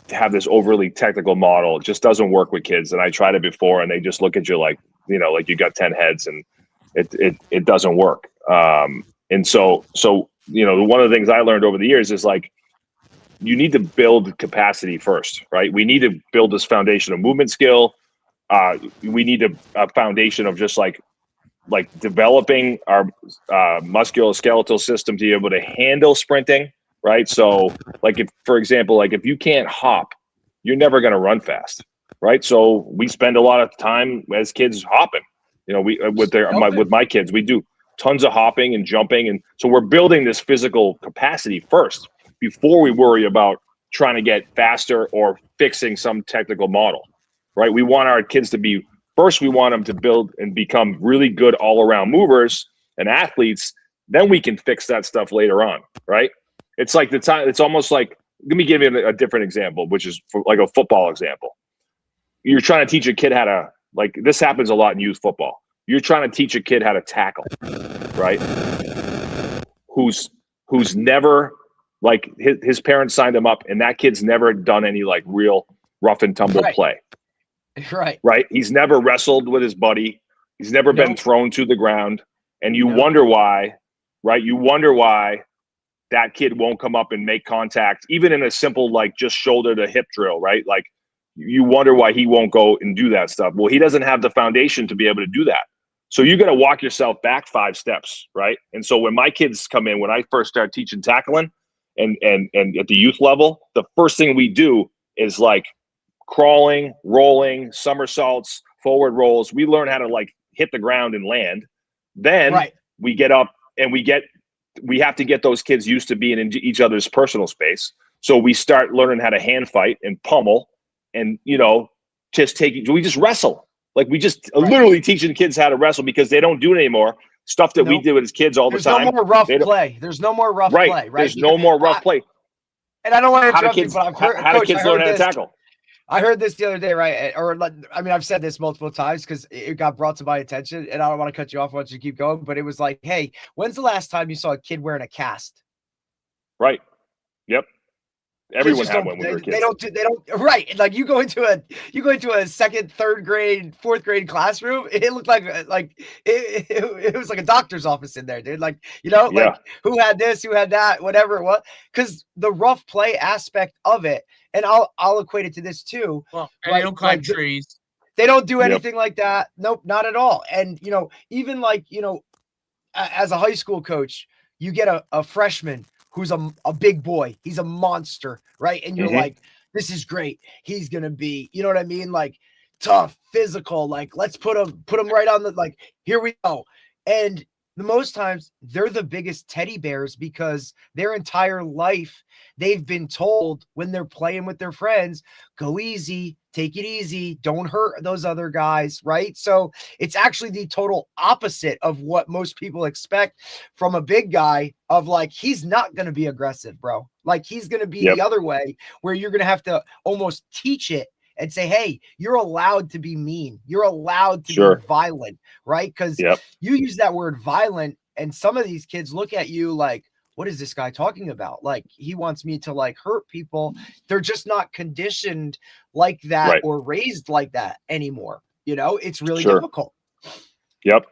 have this overly technical model just doesn't work with kids. And I tried it before and they just look at you like, like you got 10 heads and it doesn't work. And so, one of the things I learned over the years is like, you need to build capacity first, right? We need to build this foundation of movement skill. We need a foundation of just like developing our musculoskeletal system to be able to handle sprinting, right? So like for example, like if you can't hop, you're never going to run fast, right? So we spend a lot of time as kids hopping, with my kids, we do tons of hopping and jumping. And so we're building this physical capacity first before we worry about trying to get faster or fixing some technical model, right? We want our kids to be first, we want them to build and become really good all-around movers and athletes. Then we can fix that stuff later on, right? It's like it's almost like, let me give you a different example, which is like a football example. You're trying to teach a kid how to, like this happens a lot in youth football. You're trying to teach a kid how to tackle, right? Who's never, like his parents signed him up and that kid's never done any like real rough and tumble play. Right. He's never wrestled with his buddy. He's never been thrown to the ground. And you wonder why, right? You wonder why that kid won't come up and make contact, even in a simple, like just shoulder to hip drill, right? Like you wonder why he won't go and do that stuff. Well, he doesn't have the foundation to be able to do that. So you got to walk yourself back 5 steps, right? And so when my kids come in, when I first start teaching tackling and at the youth level, the first thing we do is like crawling, rolling, somersaults, forward rolls. We learn how to like hit the ground and land. Then we get up and we have to get those kids used to being in each other's personal space. So we start learning how to hand fight and pummel and, you know, we just wrestle. Like we just literally teaching kids how to wrestle because they don't do it anymore. Stuff that we did as kids all the time. There's no more rough play. There's no more rough play, right? There's no more rough play. And I don't want to interrupt you, but I've heard, how do kids learn how to tackle? I heard this the other day, right? Or I mean, I've said this multiple times because it got brought to my attention, and I don't want to cut you off once you keep going. But it was like, hey, when's the last time you saw a kid wearing a cast? Right. Yep. Everyone had one when we were kids. They don't. Right. Like you go into a second, third grade, fourth grade classroom. It looked like it was like a doctor's office in there, dude. Like, you know, like who had this, who had that, whatever it was. Because the rough play aspect of it, and I'll equate it to this too. Well, and they don't climb trees. They don't do anything like that. Nope, not at all. And you know, even like, you know, as a high school coach, you get a freshman who's a big boy. He's a monster, right? And you're like, this is great. He's going to be, you know what I mean? Like tough, physical, like let's put him right on the, like, here we go. And the most times they're the biggest teddy bears because their entire life they've been told when they're playing with their friends, go easy, take it easy, don't hurt those other guys, right? So it's actually the total opposite of what most people expect from a big guy of like, he's not going to be aggressive, bro. Like he's going to be the other way where you're going to have to almost teach it and say, hey, you're allowed to be mean. You're allowed to be violent, right? Because you use that word violent and some of these kids look at you like, what is this guy talking about? Like he wants me to like hurt people. They're just not conditioned like that or raised like that anymore. You know, it's really difficult. Yep.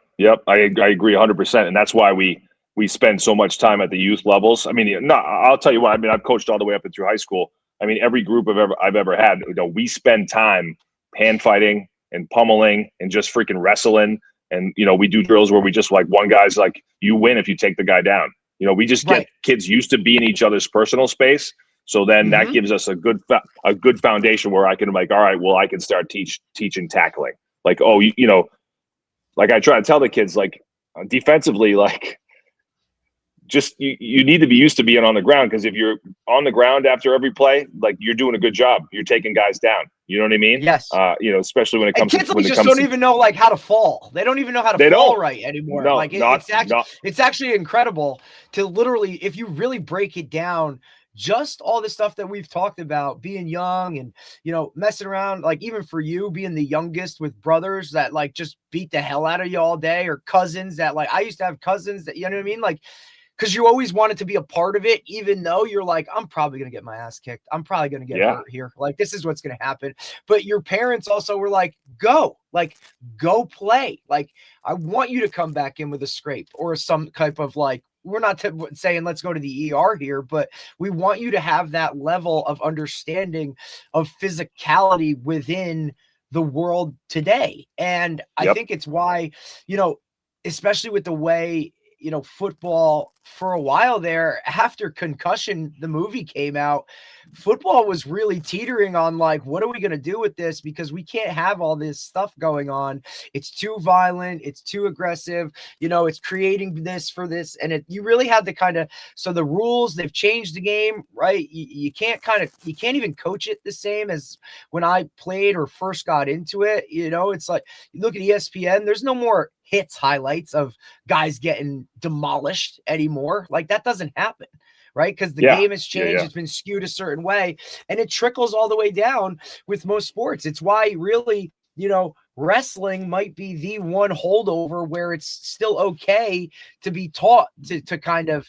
I agree 100%. And that's why we spend so much time at the youth levels. I mean, I'll tell you what, I mean, I've coached all the way up and through high school. I mean, every group I've ever had, you know, we spend time hand fighting and pummeling and just freaking wrestling. And, you know, we do drills where we just like one guy's like, you win if you take the guy down. You know, we just get kids used to being in each other's personal space. So then that gives us a good foundation where I can like, all right, well, I can start teaching tackling. Like, oh, you know, like I try to tell the kids, like defensively, like just you need to be used to being on the ground because if you're on the ground after every play, like you're doing a good job. You're taking guys down. You know what I mean? Yes. You know, especially when it comes kids to when just it comes don't even know like how to fall. They don't even know how to fall right anymore. No, like it's actually incredible to literally, if you really break it down, just all the stuff that we've talked about, being young and, you know, messing around, like even for you being the youngest with brothers that like just beat the hell out of you all day, or cousins that like, I used to have cousins that, you know what I mean? Like, because you always wanted to be a part of it, even though you're like, I'm probably going to get my ass kicked. I'm probably going to get hurt here. Like, this is what's going to happen. But your parents also were like, go play. Like, I want you to come back in with a scrape or some type of like, we're not saying let's go to the ER here, but we want you to have that level of understanding of physicality within the world today. And I think it's why, you know, especially with the way, you know, football for a while there after Concussion, the movie came out, football was really teetering on like, what are we going to do with this? Because we can't have all this stuff going on. It's too violent. It's too aggressive. You know, it's creating this for this. And you really had to kind of, so the rules, they've changed the game, right? You can't even coach it the same as when I played or first got into it. You know, it's like, you look at ESPN, there's no more hits highlights of guys getting demolished anymore. Like that doesn't happen, right? Because the game has changed. It's been skewed a certain way, and it trickles all the way down with most sports. It's why really, you know, wrestling might be the one holdover where it's still okay to be taught to kind of,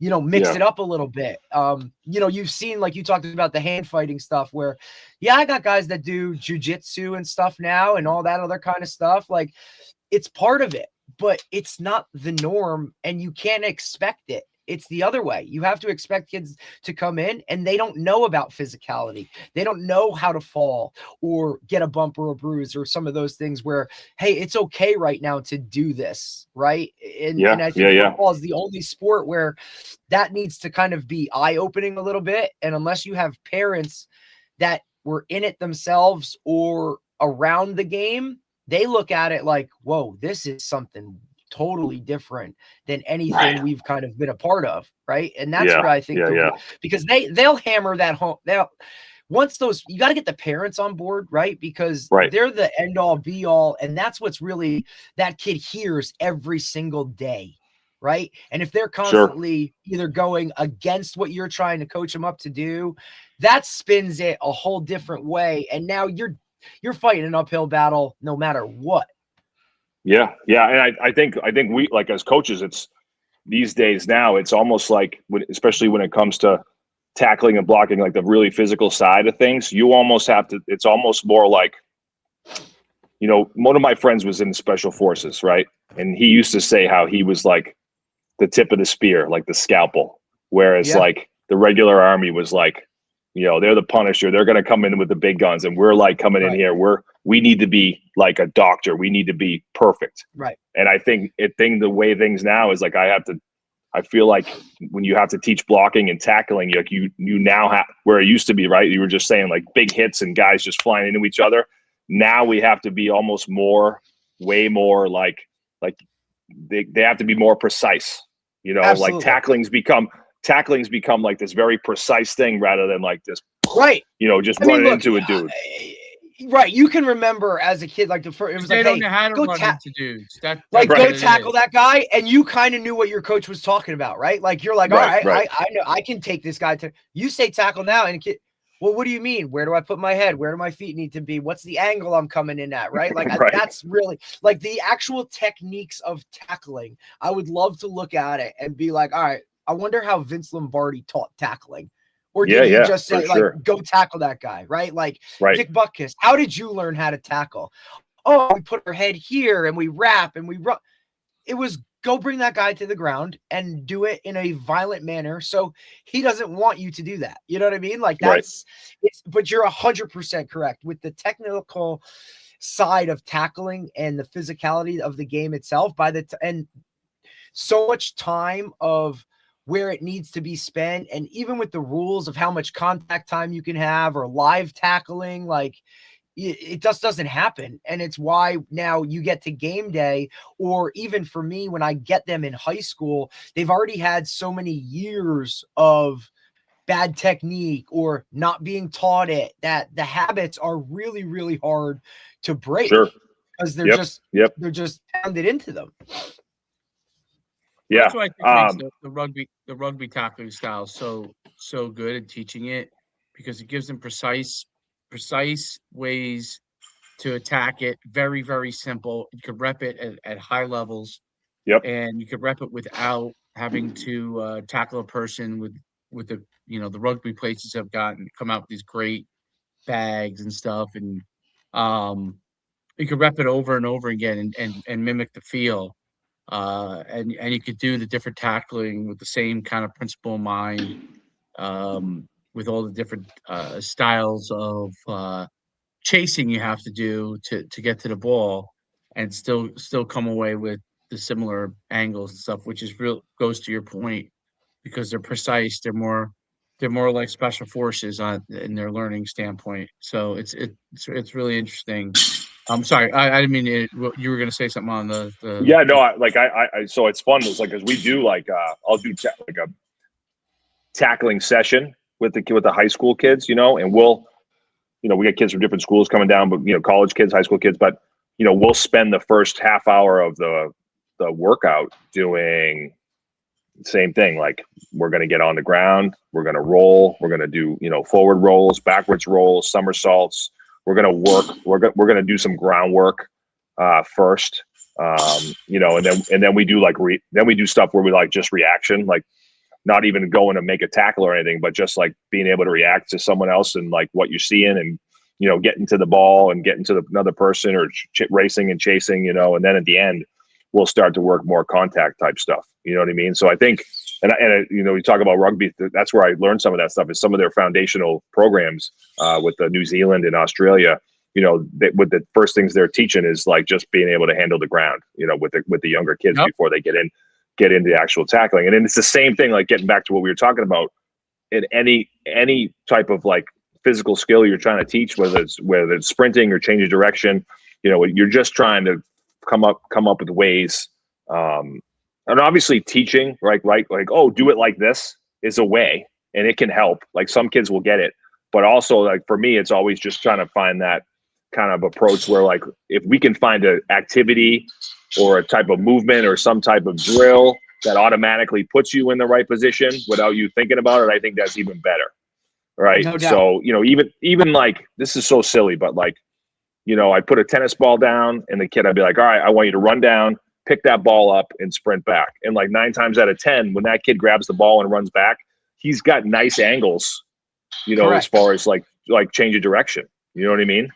you know, mix it up a little bit. You know, you've seen, like you talked about the hand fighting stuff where, I got guys that do jujitsu and stuff now and all that other kind of stuff. Like, it's part of it, but it's not the norm and you can't expect it. It's the other way. You have to expect kids to come in and they don't know about physicality. They don't know how to fall or get a bump or a bruise or some of those things where, hey, it's okay right now to do this, right? And I think football is the only sport where that needs to kind of be eye-opening a little bit. And unless you have parents that were in it themselves or around the game, they look at it like, whoa, this is something totally different than anything we've kind of been a part of, right? And that's where I think because they'll hammer that home. Once those, you got to get the parents on board, right? Because they're the end all be all, and that's what's really that kid hears every single day, right? And if they're constantly either going against what you're trying to coach them up to do, that spins it a whole different way, and now you're fighting an uphill battle no matter what. Yeah. And I think we, like, as coaches, it's these days now, it's almost like, especially when it comes to tackling and blocking, like the really physical side of things, you almost have to, it's almost more like, you know, one of my friends was in special forces, right? And he used to say how he was like the tip of the spear, like the scalpel, whereas like the regular army was like, you know, they're the Punisher. They're going to come in with the big guns, and we're like coming in here. We need to be like a doctor. We need to be perfect. Right. And I think the way things now is like, I feel like when you have to teach blocking and tackling, like you now have, where it used to be, right? You were just saying like big hits and guys just flying into each other. Now we have to be almost way more like they have to be more precise, you know. Absolutely. Like tackling's become like this very precise thing rather than like this, you know, just running into a dude. Right. You can remember as a kid, like it was they like, don't know how to run into dudes. Go tackle that guy. And you kind of knew what your coach was talking about, right? Like, you're like, all right. I know I can take this guy you say tackle now. And kid, well, what do you mean? Where do I put my head? Where do my feet need to be? What's the angle I'm coming in at? Right. Like that's really like the actual techniques of tackling. I would love to look at it and be like, all right, I wonder how Vince Lombardi taught tackling. Or did he just say, like, go tackle that guy, right? Like Dick Butkus, how did you learn how to tackle? Oh, we put our head here and we wrap and we run. It was go bring that guy to the that's and do it in a violent manner. So he doesn't want you to do that. You know what I mean? Like but you're 100% correct with the technical side of tackling and the physicality of the game itself and so much time of where it needs to be spent. And even with the rules of how much contact time you can have or live tackling, like it just doesn't happen. And it's why now you get to game day, or even for me, when I get them in high school, they've already had so many years of bad technique or not being taught it that the habits are really, really hard to break because they're they're just pounded into them. Yeah, that's why I think makes the rugby tackling style so good at teaching it, because it gives them precise ways to attack it. Very, very simple. You could rep it at high levels. And you could rep it without having to tackle a person with the, you know, the rugby places have come out with these great bags and stuff, and you could rep it over and over again and mimic the feel. And you could do the different tackling with the same kind of principle in mind, with all the different styles of chasing you have to do to get to the ball, and still come away with the similar angles and stuff, which is goes to your point, because they're precise. They're more like special forces in their learning standpoint. So it's really interesting. I'm sorry, I didn't mean it. You were going to say something on the Yeah, no, I so it's fun. It's like, because we do like I'll do like a tackling session with the high school kids, you know, and we get kids from different schools coming down, but, you know, college kids, high school kids, but, you know, we'll spend the first half hour of the workout doing the same thing. Like, we're going to get on the ground, we're going to roll, we're going to do, you know, forward rolls, backwards rolls, somersaults. We're going to work. We're going to do some groundwork first, you know, and then we do then we do stuff where we like just reaction, like not even going to make a tackle or anything, but just like being able to react to someone else and like what you're seeing, and, you know, getting to the ball and getting to another person, or racing and chasing, you know, and then at the end we'll start to work more contact type stuff. You know what I mean? So I think you know, you talk about rugby. That's where I learned some of that stuff. Is some of their foundational programs with the New Zealand and Australia. You know, with the first things they're teaching is like just being able to handle the ground. You know, with the younger kids before they get into actual tackling. And then it's the same thing. Like getting back to what we were talking about in any type of like physical skill you're trying to teach, whether it's sprinting or changing direction. You know, you're just trying to come up with ways. And obviously teaching, right? Like, oh, do it like this is a way, and it can help. Like some kids will get it, but also like for me, it's always just trying to find that kind of approach where like, if we can find an activity or a type of movement or some type of drill that automatically puts you in the right position without you thinking about it, I think that's even better. Right. No doubt. So, you know, even like, this is so silly, but like, you know, I put a tennis ball down and the kid, I'd be like, all right, I want you to run down, pick that ball up and sprint back. And like 9 times out of 10, when that kid grabs the ball and runs back, he's got nice angles, you know, Correct. as far as like change of direction. You know what I mean?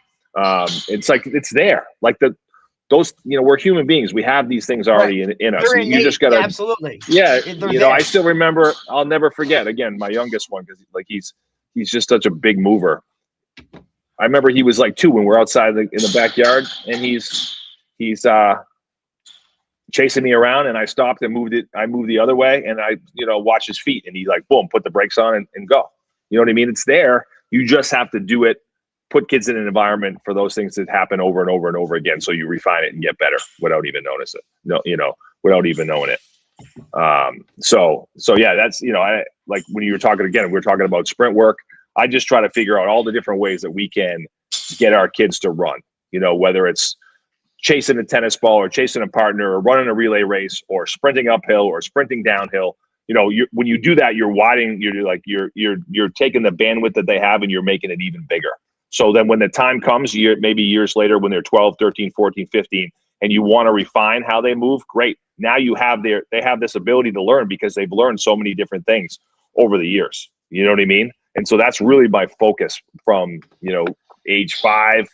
It's like, it's there. Like those, you know, we're human beings. We have these things already in us. You just got to, absolutely. Yeah. They're You know, there. I still remember, I'll never forget, again, my youngest one, because like he's just such a big mover. I remember he was like 2 when we're outside in the backyard, and he's chasing me around, and I stopped and moved it. I moved the other way, and I, you know, watched his feet, and he like, boom, put the brakes on and go. You know what I mean? It's there. You just have to do it. Put kids in an environment for those things to happen over and over and over again, so you refine it and get better without even notice it. No, you know, without even knowing it. So yeah, that's, you know, I like when you were talking again, we were talking about sprint work. I just try to figure out all the different ways that we can get our kids to run, you know, whether it's chasing a tennis ball or chasing a partner or running a relay race or sprinting uphill or sprinting downhill. You know, when you do that, you're widening, you're taking the bandwidth that they have and you're making it even bigger. So then when the time comes, maybe years later, when they're 12, 13, 14, 15, and you want to refine how they move, great. Now they have this ability to learn because they've learned so many different things over the years. You know what I mean? And so that's really my focus from, you know, age 5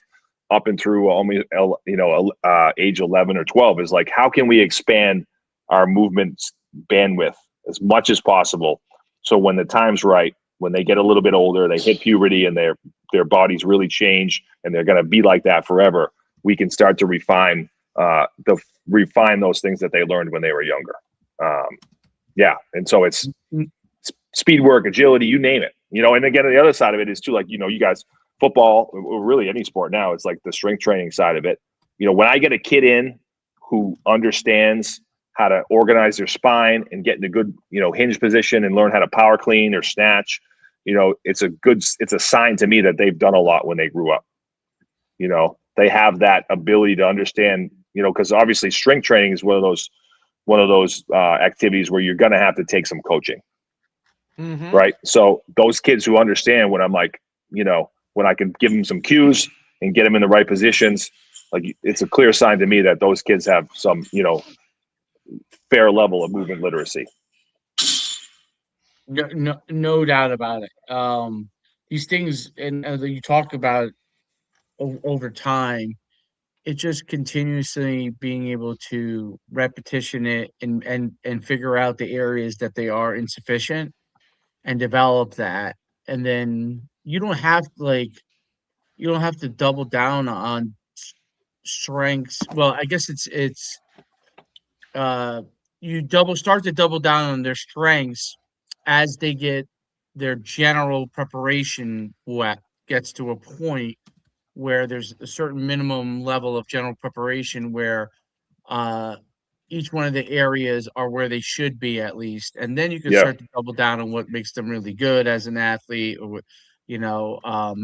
up and through almost, you know, age 11 or 12 is like, how can we expand our movement bandwidth as much as possible? So when the time's right, when they get a little bit older, they hit puberty and their bodies really change and they're going to be like that forever, we can start to refine those things that they learned when they were younger. Yeah. And so it's speed work, agility, you name it, you know. And again, the other side of it is too, like, you know, you guys, football or really any sport now, it's like the strength training side of it. You know, when I get a kid in who understands how to organize their spine and get in a good, you know, hinge position and learn how to power clean or snatch, you know, it's a sign to me that they've done a lot when they grew up. You know, they have that ability to understand, you know, because obviously strength training is one of those activities where you're going to have to take some coaching. Mm-hmm. Right. So those kids who understand when I'm like, you know, when I can give them some cues and get them in the right positions, like it's a clear sign to me that those kids have some, you know, fair level of movement literacy. No doubt about it. These things, and you talk about over time, it just continuously being able to repetition it and figure out the areas that they are insufficient and develop that. And then you don't have to double down on strengths. Well, I guess it's you start to double down on their strengths as they get their general preparation gets to a point where there's a certain minimum level of general preparation where each one of the areas are where they should be at least, and then you can start to double down on what makes them really good as an athlete, or you know,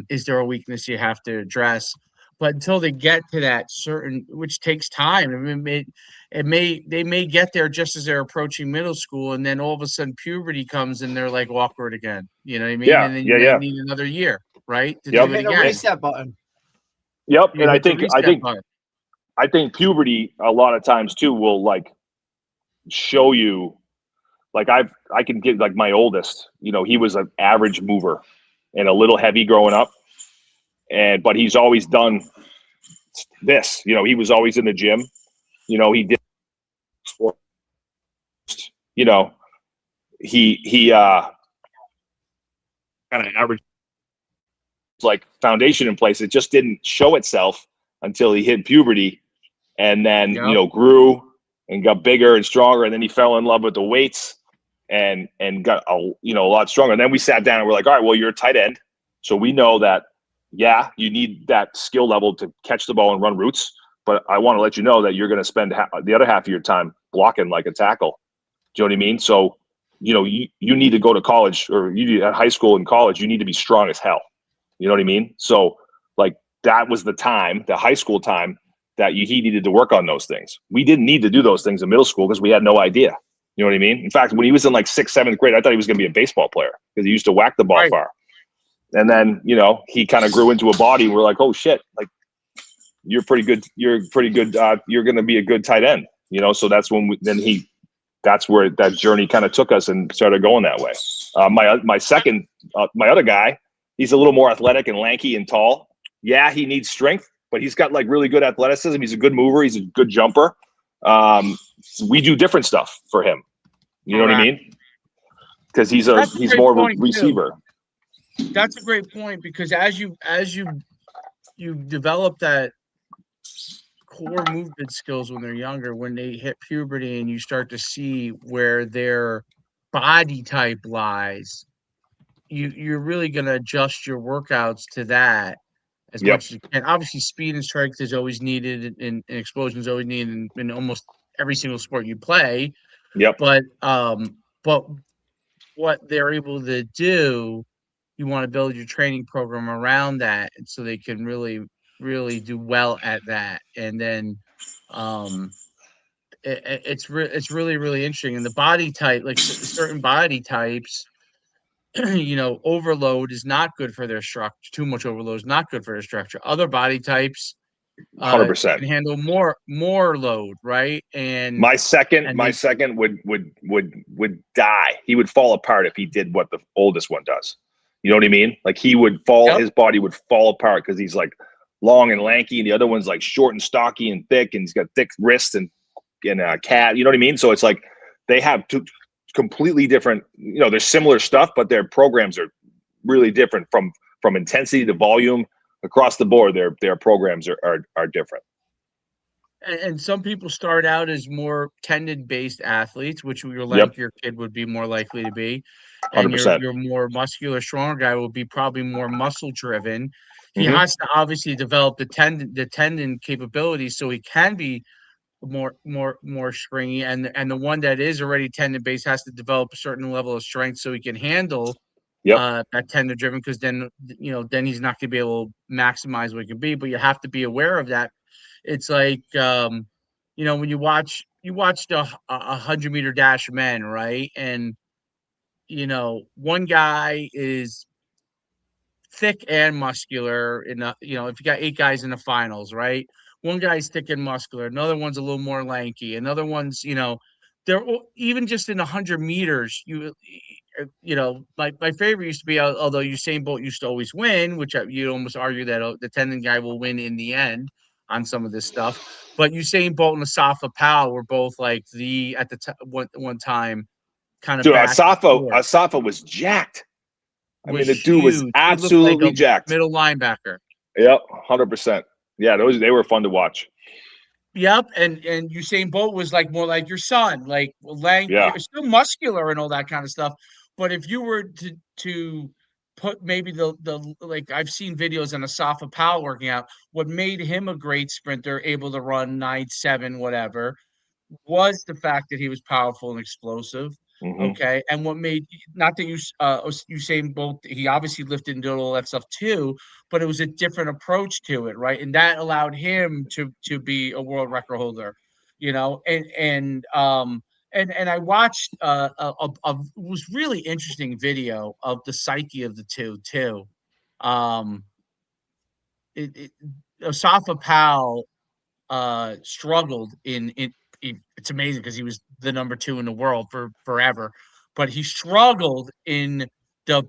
is there a weakness you have to address? But until they get to that certain, which takes time, I mean, they may get there just as they're approaching middle school, and then all of a sudden puberty comes and they're like awkward again. You know what I mean? Yeah, and then you may need another year, right? To do it again. A reset button. Yep, and I think puberty a lot of times too will like show you, like I can get like my oldest, you know, he was an average mover and a little heavy growing up, but he's always done this, you know, he was always in the gym, you know, he did, you know, he kind of average like foundation in place. It just didn't show itself until he hit puberty, and then grew and got bigger and stronger, and then he fell in love with the weights and got a lot stronger. And then we sat down and we're like, all right, well, you're a tight end, so we know that you need that skill level to catch the ball and run routes, but I want to let you know that you're going to spend the other half of your time blocking like a tackle. Do you know what I mean? So you need to go to college, or at high school and college, you need to be strong as hell. You know what I mean? So like that was the time, the high school time, that he needed to work on those things. We didn't need to do those things in middle school because we had no idea. You know what I mean? In fact, when he was in like 6th, 7th grade, I thought he was going to be a baseball player because he used to whack the ball far. And then, he kind of grew into a body. We're like, oh shit, like you're pretty good. You're pretty good. You're going to be a good tight end, So that's when that's where that journey kind of took us and started going that way. My other guy, he's a little more athletic and lanky and tall. Yeah, he needs strength, but he's got like really good athleticism. He's a good mover. He's a good jumper. We do different stuff for him. You know what I mean? Because he's more of a receiver. That's a great point, because as you develop that core movement skills when they're younger, when they hit puberty and you start to see where their body type lies, you're really going to adjust your workouts to that as much as you can. Obviously, speed and strength is always needed, and explosion is always needed in almost every single sport you play. Yep. But what they're able to do, you want to build your training program around that, so they can really, really do well at that. And then it's really, really interesting. And the body type, like certain body types, overload is not good for their structure. Too much overload is not good for their structure. Other body types 100% can handle more load, right? And my second would die. He would fall apart if he did what the oldest one does. You know what I mean? Like he would fall, his body would fall apart because he's like long and lanky, and the other one's like short and stocky and thick, and he's got thick wrists and a cat. You know what I mean? So it's like they have two completely different. There's similar stuff, but their programs are really different from intensity to volume across the board. Their programs are different. And some people start out as more tendon-based athletes, which your lankier kid would be more likely to be. And 100%. your more muscular, stronger guy will be probably more muscle-driven. He has to obviously develop the tendon capabilities so he can be more stringy. And the one that is already tendon-based has to develop a certain level of strength so he can handle that tendon-driven, because then he's not going to be able to maximize what he can be. But you have to be aware of that. It's like, when you watched a 100-meter dash men, right? And, one guy is thick and muscular if you got 8 guys in the finals, right? One guy's thick and muscular. Another one's a little more lanky. Another one's, they're even just in 100 meters, my favorite used to be, although Usain Bolt used to always win, which you'd almost argue that the tendon guy will win in the end on some of this stuff. But Usain Bolt and Asafa Powell were both like one time kind of. Dude, Asafa was jacked. I mean, the dude was absolutely jacked. Middle linebacker. Yep, 100%. Yeah, they were fun to watch. Yep, and Usain Bolt was like more like your son, like lanky, still muscular and all that kind of stuff. But if you were to put maybe the like, I've seen videos on Asafa Powell working out, what made him a great sprinter, able to run 9.7 whatever, was the fact that he was powerful and explosive. Okay, and what made, not that Usain Bolt, he obviously lifted and did all that stuff too, but it was a different approach to it, right? And that allowed him to be a world record holder, and I watched a was really interesting video of the psyche of the two too. Asafa Powell struggled it's amazing because he was the number 2 in the world for forever, but he struggled in the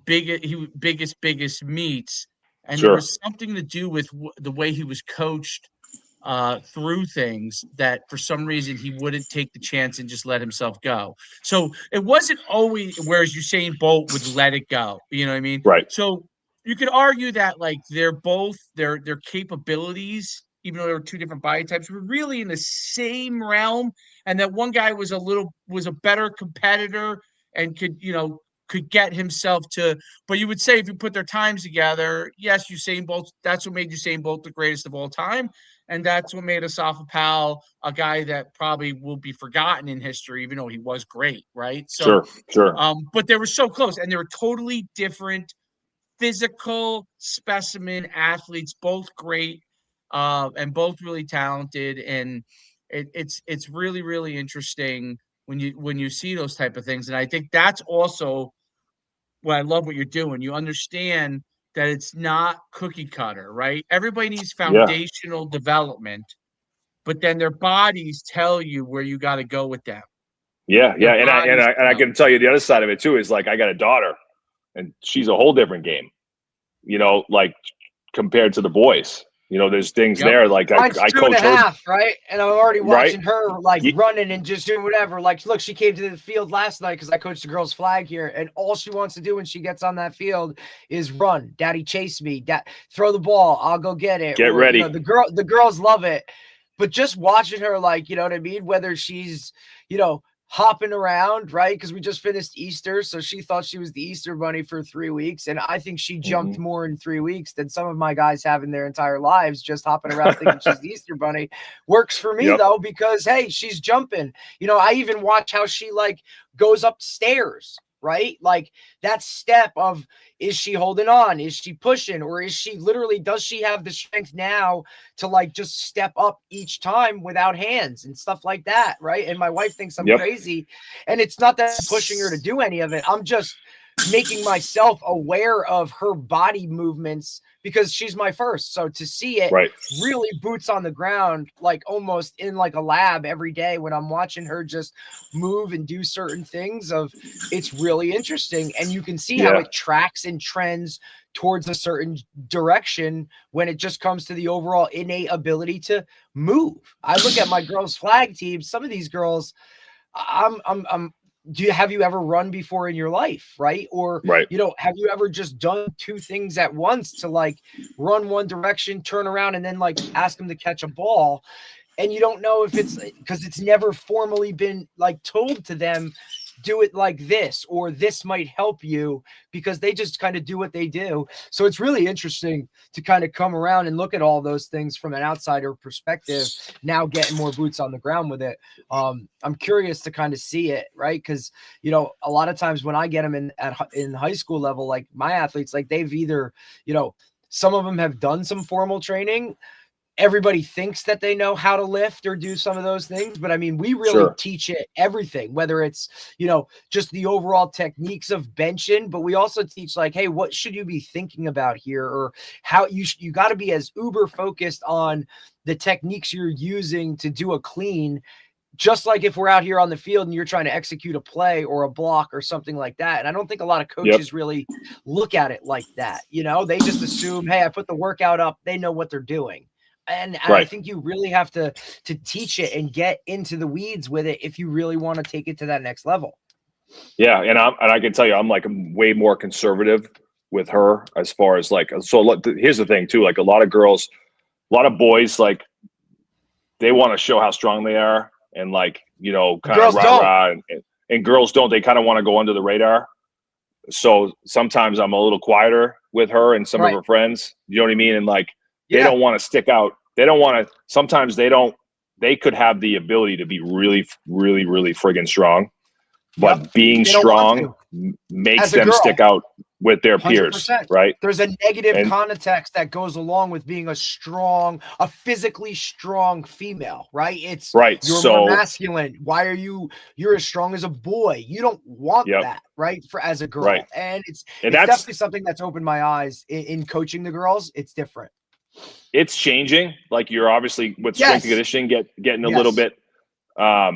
biggest meets, and there was something to do with the way he was coached through things that for some reason he wouldn't take the chance and just let himself go. So it wasn't always, whereas Usain Bolt would let it go. You know what I mean? Right. So you could argue that like they're both their capabilities, even though they were two different body types, were really in the same realm, and that one guy was a better competitor and could get himself to. But you would say if you put their times together, yes, Usain Bolt. That's what made Usain Bolt the greatest of all time, and that's what made Asaf Powell a guy that probably will be forgotten in history, even though he was great, right? So, Sure. but they were so close, and they were totally different physical specimen athletes, both great, and both really talented, and it's really really interesting when you see those type of things, and I think that's also what I love what you're doing. You understand that it's not cookie cutter, right? Everybody needs Yeah. foundational development, but then their bodies tell you where you got to go with them. Yeah. Their And I can tell you the other side of it too is like I got a daughter, and she's a whole different game. Like compared to the boys. There's things there. Like Mine's I two coach and a her, half, right? And I'm already watching right? her like running and just doing whatever. Like, look, she came to the field last night because I coached the girls' flag here, and all she wants to do when she gets on that field is run. Daddy, chase me. Throw the ball. I'll go get it. Get ready. The girls love it, but just watching her, like, you know what I mean? Whether she's, hopping around, right? Because we just finished Easter, so she thought she was the Easter bunny for 3 weeks, and I think she jumped more in 3 weeks than some of my guys have in their entire lives, just hopping around thinking she's the Easter bunny. Works for me though, because hey, she's jumping. I even watch how she like goes upstairs, right? Like that step of, is she holding on? Is she pushing? Or is she literally, does she have the strength now to like just step up each time without hands and stuff like that, right? And my wife thinks I'm crazy. And it's not that I'm pushing her to do any of it. I'm just making myself aware of her body movements because she's my first. So to see it really boots on the ground, like almost in like a lab every day when I'm watching her just move and do certain things, it's really interesting. And you can see how it tracks and trends towards a certain direction when it just comes to the overall innate ability to move. I look at my girls' flag team. Some of these girls, have you ever run before in your life, right? Or, have you ever just done two things at once to like run one direction, turn around, and then like ask them to catch a ball? And you don't know if it's because it's never formally been like told to them, do it like this, or this might help you, because they just kind of do what they do. So it's really interesting to kind of come around and look at all those things from an outsider perspective, now getting more boots on the ground with it. I'm curious to kind of see it, right? Because, a lot of times when I get them in high school level, like my athletes, like they've either, some of them have done some formal training. Everybody thinks that they know how to lift or do some of those things, but I mean, we really teach it everything, whether it's, just the overall techniques of benching, but we also teach like, hey, what should you be thinking about here? Or how you got to be as uber focused on the techniques you're using to do a clean, just like if we're out here on the field and you're trying to execute a play or a block or something like that. And I don't think a lot of coaches really look at it like that. They just assume, hey, I put the workout up, they know what they're doing. And I think you really have to teach it and get into the weeds with it if you really want to take it to that next level. Yeah, and I can tell you, I'm way more conservative with her as far as like. So here's the thing too: like a lot of girls, a lot of boys, like they want to show how strong they are, and like kind of rah-rah, and girls don't. They kind of want to go under the radar. So sometimes I'm a little quieter with her and some of her friends. You know what I mean? And like. They don't want to stick out. They don't want to. Sometimes they could have the ability to be really, really, really friggin' strong, but being strong makes them stick out with their 100%. Peers, right? There's a negative context that goes along with being a physically strong female, right? It's you're more masculine. Why are you're as strong as a boy? You don't want that, right? As a girl. Right. And it's definitely something that's opened my eyes in coaching the girls. It's different. It's changing. Like you're obviously with strength and conditioning getting a little bit, a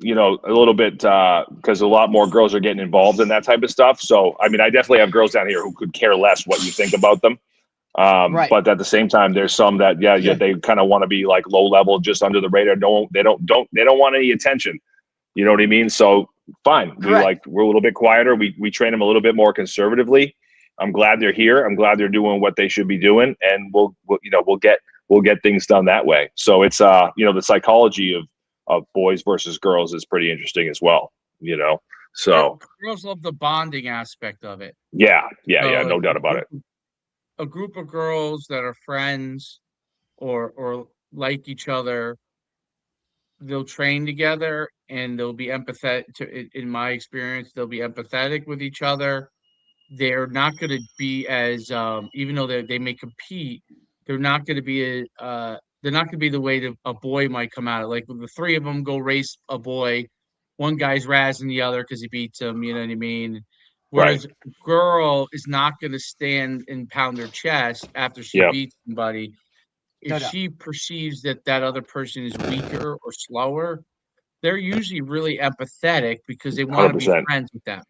little bit because a lot more girls are getting involved in that type of stuff. So, I mean, I definitely have girls down here who could care less what you think about them. Right. But at the same time, there's some that they kind of want to be like low level, just under the radar. They don't want any attention. You know what I mean? So fine, we're a little bit quieter. We train them a little bit more conservatively. I'm glad they're here. I'm glad they're doing what they should be doing, and we'll get things done that way. So it's the psychology of boys versus girls is pretty interesting as well. So girls love the bonding aspect of it. Yeah, no doubt about it. A group of girls that are friends or like each other, they'll train together and they'll be empathetic. In my experience, they'll be empathetic with each other. They're not going to be as even though they may compete, they're not going to be they're not going to be the way that a boy might come out. Like when the three of them go race a boy, one guy's razzing the other because he beats him. You know what I mean? Whereas a girl is not going to stand and pound her chest after she beats somebody. If she perceives that other person is weaker or slower, they're usually really empathetic because they want to be friends with them.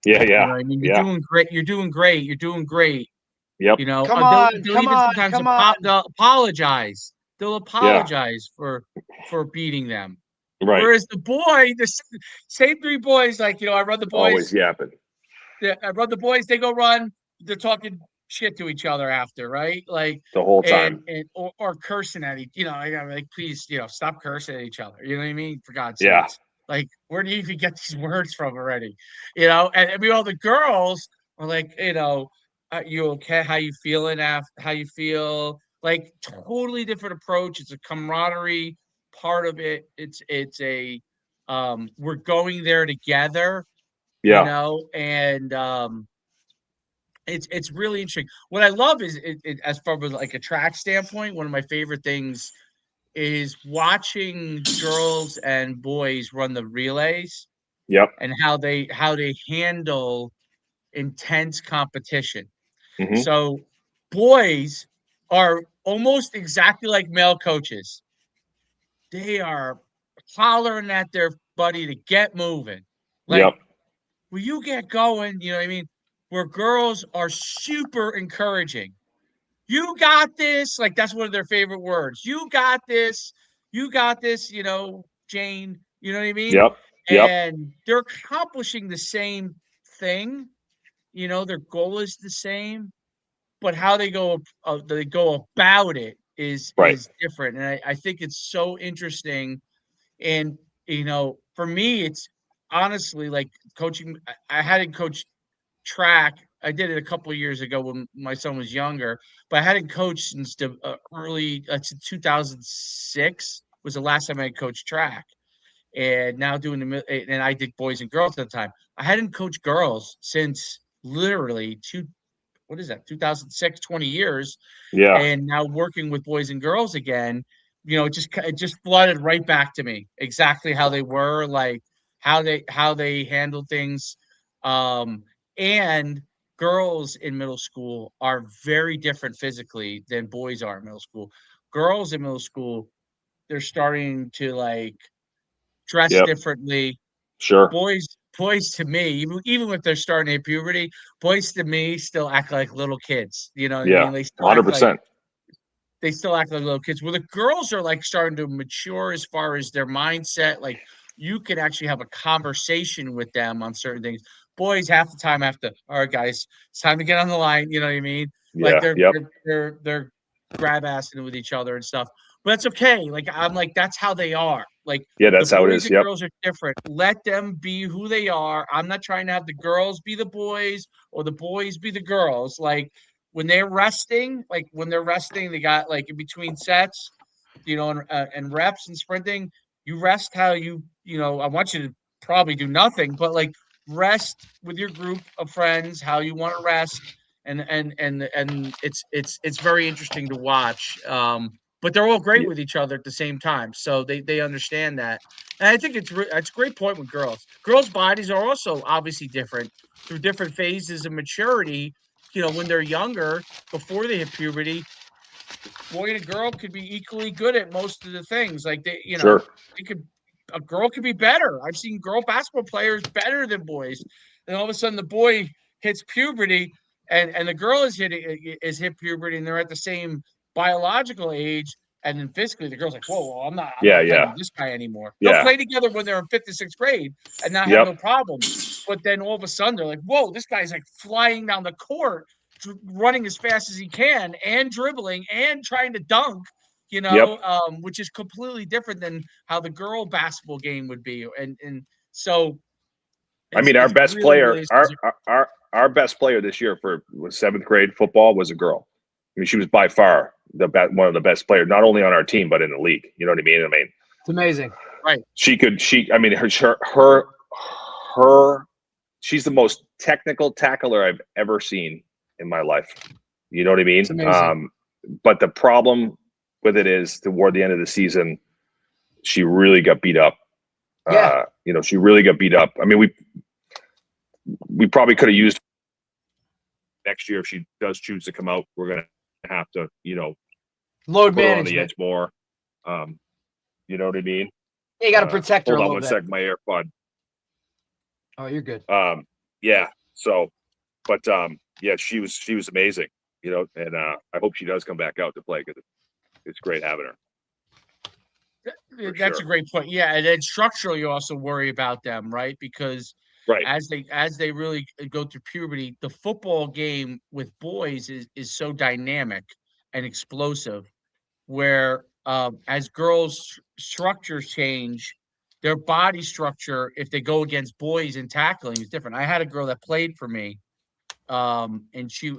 Yeah. You know what I mean? You're doing great. You're doing great. You're doing great. Yep. They'll apologize. They'll apologize for beating them. Right. Whereas the same three boys, I run the boys. Always yapping. I run the boys. They go run. They're talking shit to each other after, right? Like the whole time, or cursing at each. Like please, stop cursing at each other. You know what I mean? For God's sakes. Like, where do you even get these words from already? And all the girls are like, you okay? How you feeling? How you feel? Like, totally different approach. It's a camaraderie part of it. It's a we're going there together. And it's really interesting. What I love is as far as like a track standpoint, one of my favorite things is watching girls and boys run the relays. Yep. And how they handle intense competition. Mm-hmm. So boys are almost exactly like male coaches. They are hollering at their buddy to get moving. Like, will you get going? You know what I mean? Where girls are super encouraging. You got this. Like, that's one of their favorite words. You got this. You got this, Jane. You know what I mean? Yep. And they're accomplishing the same thing. Their goal is the same, but how they go about it is different. And I think it's so interesting. And, for me, it's honestly like coaching. I hadn't coached track. I did it a couple of years ago when my son was younger, but I hadn't coached since the early 2006 was the last time I coached track. And now and I did boys and girls at the time. I hadn't coached girls since literally 2006, 20 years. Yeah. And now working with boys and girls again, it just flooded right back to me exactly how they were, like how they handled things. And girls in middle school are very different physically than boys are in middle school. Girls in middle school, they're starting to like dress differently. Sure. Boys to me, even if they're starting to hit puberty, boys to me still act like little kids. You know what I mean? They still 100%. They still act like little kids. Well, the girls are like starting to mature as far as their mindset. Like you can actually have a conversation with them on certain things. Boys half the time have to, all right, guys, it's time to get on the line. You know what I mean? Like they're grab assing with each other and stuff. But that's okay. Like I'm like, that's how they are. Like that's how it is. The girls are different. Let them be who they are. I'm not trying to have the girls be the boys or the boys be the girls. Like when they're resting, they got like in between sets, and reps and sprinting. You rest how I want you to probably do nothing, but like rest with your group of friends how you want to rest, and it's very interesting to watch. But they're all great with each other at the same time, so they understand that. And I think it's a great point with girls. Girls' bodies are also obviously different through different phases of maturity. When they're younger, before they hit puberty, boy and a girl could be equally good at most of the things. Like a girl could be better. I've seen girl basketball players better than boys. And all of a sudden the boy hits puberty and the girl is hit puberty, and they're at the same biological age, and then physically the girl's like, whoa, I'm not playing with this guy anymore. They'll play together when they're in 5th to 6th grade and not have no problems. But then all of a sudden they're like, whoa, this guy's like flying down the court, running as fast as he can, and dribbling and trying to dunk. Which is completely different than how the girl basketball game would be, and so. I mean, our best player, our best player this year for 7th grade football was a girl. I mean, she was by far one of the best players, not only on our team but in the league. You know what I mean? It's amazing, right? I mean, she's the most technical tackler I've ever seen in my life. You know what I mean? But the problem with it is, toward the end of the season, she really got beat up. Yeah. She really got beat up. I mean, we probably could have used next year if she does choose to come out. We're gonna have to, load put management her on the edge more. You know what I mean? Yeah, you got to protect her. Hold a on little one bit. sec, my AirPod. Oh, you're good. Yeah. So, but yeah, she was amazing. And I hope she does come back out to play, because it's great having her. That's a great point. Yeah, and then structurally, you also worry about them, right? Because as they really go through puberty, the football game with boys is so dynamic and explosive, where as girls' structures change, their body structure, if they go against boys in tackling, is different. I had a girl that played for me, and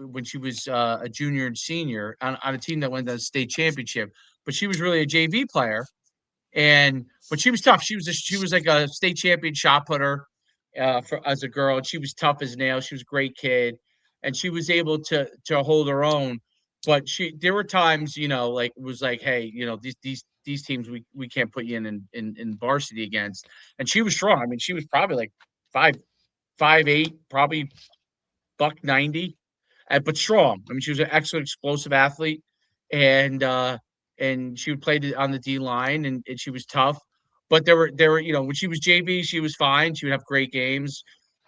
when she was a junior and senior on a team that went to the state championship, but she was really a JV player. But she was tough. She was like a state champion shot putter as a girl. And she was tough as nails. She was a great kid, and she was able to hold her own. But there were times, like it was like, hey, these teams we can't put you in varsity against. And she was strong. I mean, she was probably like 5'8", probably $190, but strong. I mean, she was an excellent explosive athlete, and she would play on the D line, and she was tough. But there were when she was JV, she was fine. She would have great games.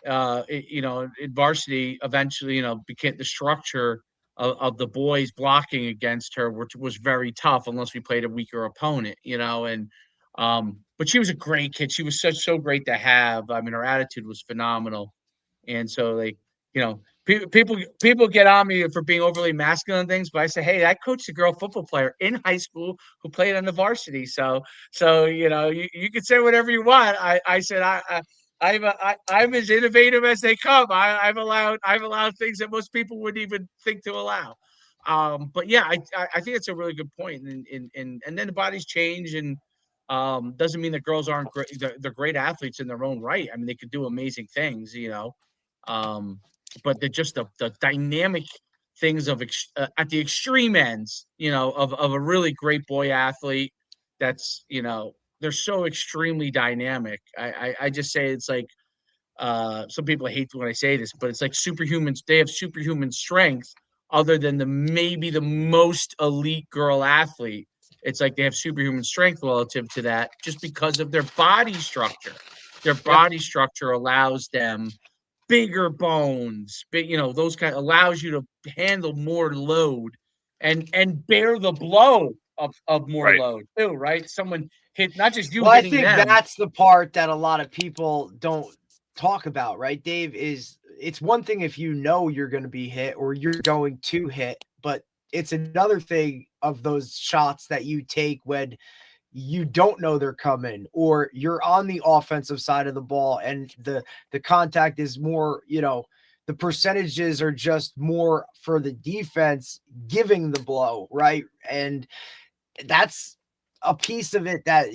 In varsity, eventually, became the structure of the boys blocking against her, which was very tough unless we played a weaker opponent, and but she was a great kid. She was so great to have. I mean, her attitude was phenomenal. And so, like, people get on me for being overly masculine and things, but I say, hey, I coached a girl football player in high school who played on the varsity. So you can say whatever you want. I said I'm as innovative as they come. I've allowed things that most people wouldn't even think to allow. But yeah, I think it's a really good point. And then the bodies change, and doesn't mean that girls aren't great. They're great athletes in their own right. I mean, they could do amazing things, but they're just the dynamic things of at the extreme ends, of a really great boy athlete. That's they're so extremely dynamic. I just say it's like some people hate when I say this, but it's like superhumans. They have superhuman strength, other than maybe the most elite girl athlete. It's like they have superhuman strength relative to that, just because of their body structure. Their body structure allows them bigger bones, those allows you to handle more load and bear the blow of more load too, right? Someone hit, not just you. Well, I think that's the part that a lot of people don't talk about, right, Dave? Is it's one thing if you're going to be hit or you're going to hit, but it's another thing of those shots that you take when you don't know they're coming, or you're on the offensive side of the ball and the contact is more, the percentages are just more for the defense giving the blow, right? And that's a piece of it that,